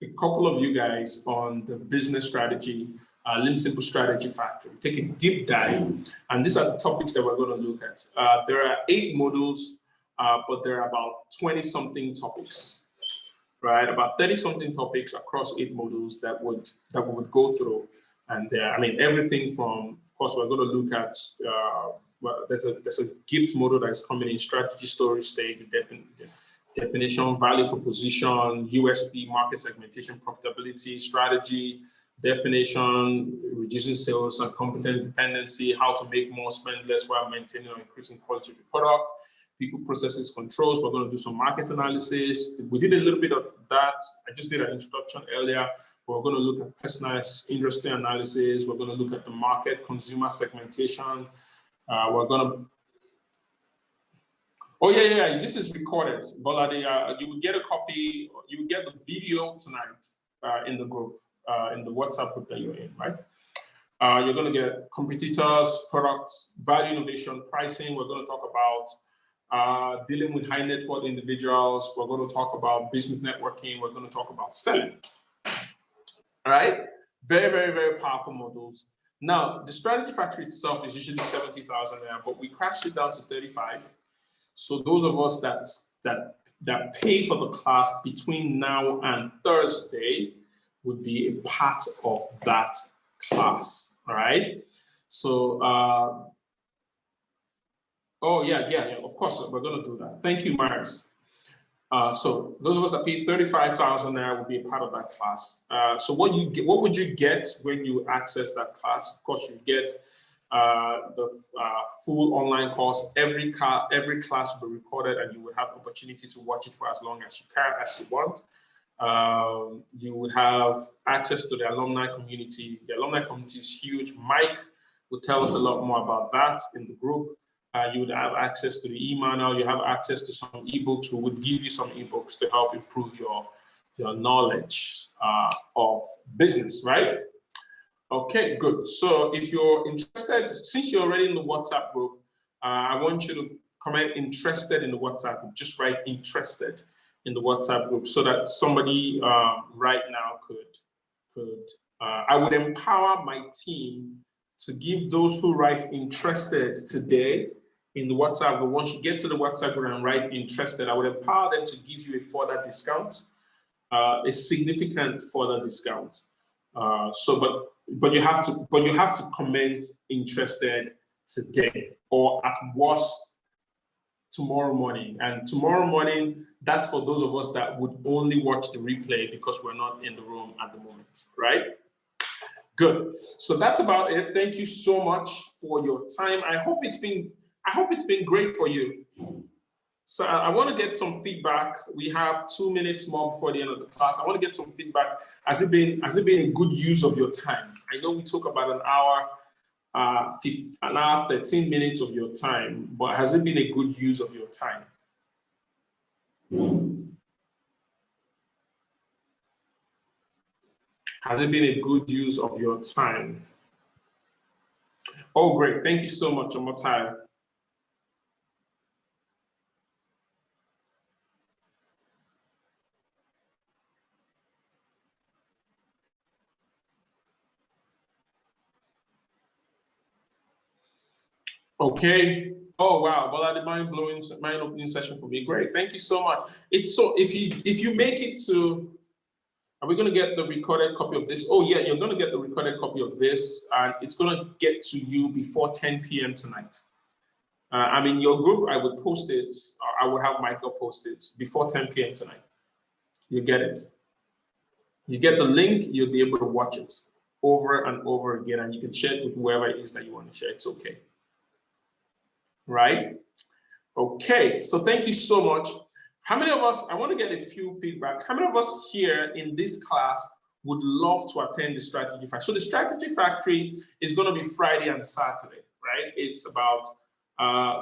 a couple of you guys on the business strategy, Lim Simple Strategy Factory. Take a deep dive, and these are the topics that we're going to look at. There are 8 modules, but there are about 20-something topics, right? About 30-something topics across 8 modules that we would go through. And I mean, everything from, of course, we're going to look at, well, there's a gift module that is coming in: strategy, story, stage, definition, value proposition, USP, market segmentation, profitability, strategy, definition, reducing sales and competence dependency, how to make more, spend less while maintaining or increasing quality of the product, people, processes, controls. We're going to do some market analysis. We did a little bit of that. I just did an introduction earlier. We're going to look at personalized industry analysis. We're going to look at the market, consumer segmentation. We're going to, oh yeah, this is recorded. Bolade, you will get a copy, you will get the video tonight in the group, in the WhatsApp group that you're in, right? You're going to get competitors, products, value innovation, pricing. We're going to talk about dealing with high net worth individuals. We're going to talk about business networking. We're going to talk about selling. All right, very, very, very powerful modules. Now, the strategy factory itself is usually 70,000 there, but we crashed it down to 35. So those of us that pay for the class between now and Thursday would be a part of that class. All right. So, oh yeah, of course we're going to do that. Thank you, Myers. So those of us that pay 35,000 there will be a part of that class. So what would you get when you access that class? Of course, you get the full online course. Every class will be recorded, and you will have opportunity to watch it for as long as you can, as you want. You would have access to the alumni community. The alumni community is huge. Mike will tell us a lot more about that in the group. You would have access to the e-manual. You have access to some ebooks. We would give you some ebooks to help improve your knowledge of business, right? Okay, good. So if you're interested, since you're already in the WhatsApp group, I want you to comment interested in the WhatsApp group. Just write interested in the WhatsApp group so that somebody right now could I would empower my team to give those who write interested today in the WhatsApp group. Once you get to the WhatsApp group and write interested, I would empower them to give you a further discount, a significant further discount. But you have to comment interested today, or at worst tomorrow morning. And tomorrow morning, that's for those of us that would only watch the replay because we're not in the room at the moment, right? Good. So that's about it. Thank you so much for your time. I hope it's been great for you. So I want to get some feedback. We have 2 minutes more before the end of the class. I want to get some feedback. Has it been a good use of your time? I know we took about an hour. an hour, 13 minutes of your time, but has it been a good use of your time? Has it been a good use of your time? Oh, great. Thank you so much, Omotai. Okay. Oh wow, well, the mind-blowing, mind-opening session for me. Great, thank you so much. It's so if you make it to, are we going to get the recorded copy of this? Oh yeah, you're going to get the recorded copy of this, and it's going to get to you before 10 p.m. tonight. I'm in your group. I would post it. Or I would have Michael post it before 10 p.m. tonight. You get it. You get the link. You'll be able to watch it over and over again, and you can share it with whoever it is that you want to share. It's okay. Right? Okay, so thank you so much. How many of us, I want to get a few feedback. How many of us here in this class would love to attend the Strategy Factory? So the Strategy Factory is going to be Friday and Saturday, right? It's about 9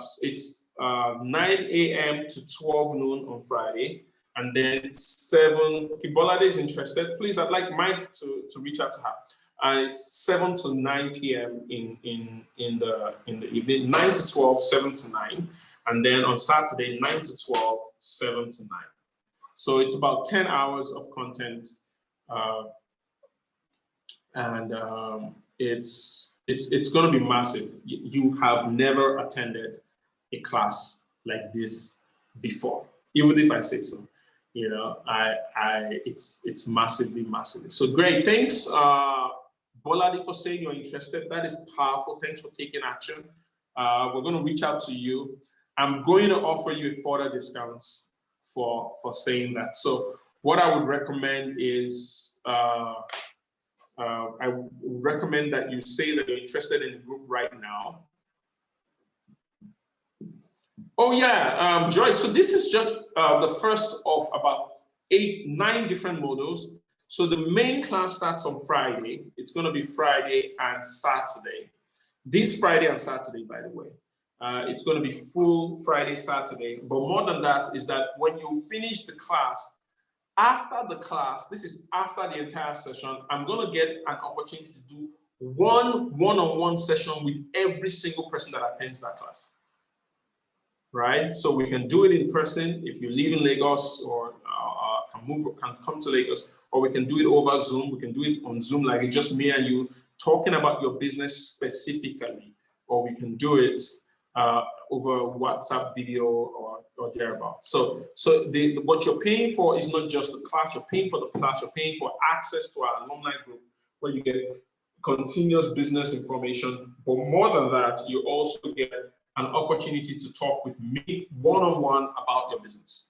a.m. to 12 noon on Friday, and then 7, okay, Bolade is interested. Please, I'd like Mike to reach out to her. It's 7 to 9 p.m. in the evening, 9 to 12, 7 to 9. And then on Saturday, 9 to 12, 7 to 9. So it's about 10 hours of content. It's going to be massive. You have never attended a class like this before, even if I say so. You know, it's massively. So great, thanks, Boladi, for saying you're interested. That is powerful. Thanks for taking action. We're going to reach out to you. I'm going to offer you further discounts for saying that. So what I would recommend is I would recommend that you say that you're interested in the group right now. Oh yeah, Joyce. So this is just the first of about 8, 9 different modules. So the main class starts on Friday. It's going to be Friday and Saturday. This Friday and Saturday, by the way. It's going to be full Friday, Saturday. But more than that is that when you finish the class, after the class, this is after the entire session, I'm going to get an opportunity to do one-on-one session with every single person that attends that class. Right? So we can do it in person if you live in Lagos or can come to Lagos, or we can do it over Zoom. We can do it on Zoom, like it's just me and you talking about your business specifically, or we can do it over WhatsApp video or thereabout. So what you're paying for is not just the class. You're paying for the class. You're paying for access to our alumni group where you get continuous business information. But more than that, you also get an opportunity to talk with me one-on-one about your business.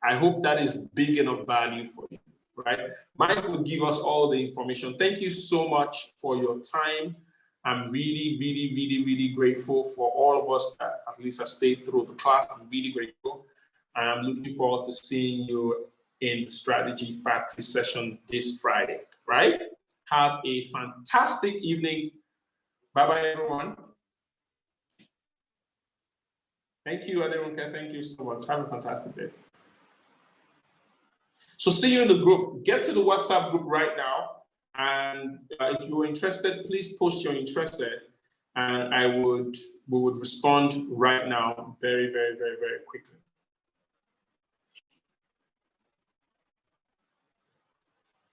I hope that is big enough value for you, right? Mike will give us all the information. Thank you so much for your time. I'm really grateful for all of us that at least have stayed through the class. I'm really grateful. I'm looking forward to seeing you in the Strategy Factory session this Friday, right? Have a fantastic evening. Bye-bye, everyone. Thank you, Aderonke. Thank you so much. Have a fantastic day. So see you in the group. Get to the WhatsApp group right now. And if you're interested, please post you're interested. And we would respond right now very quickly.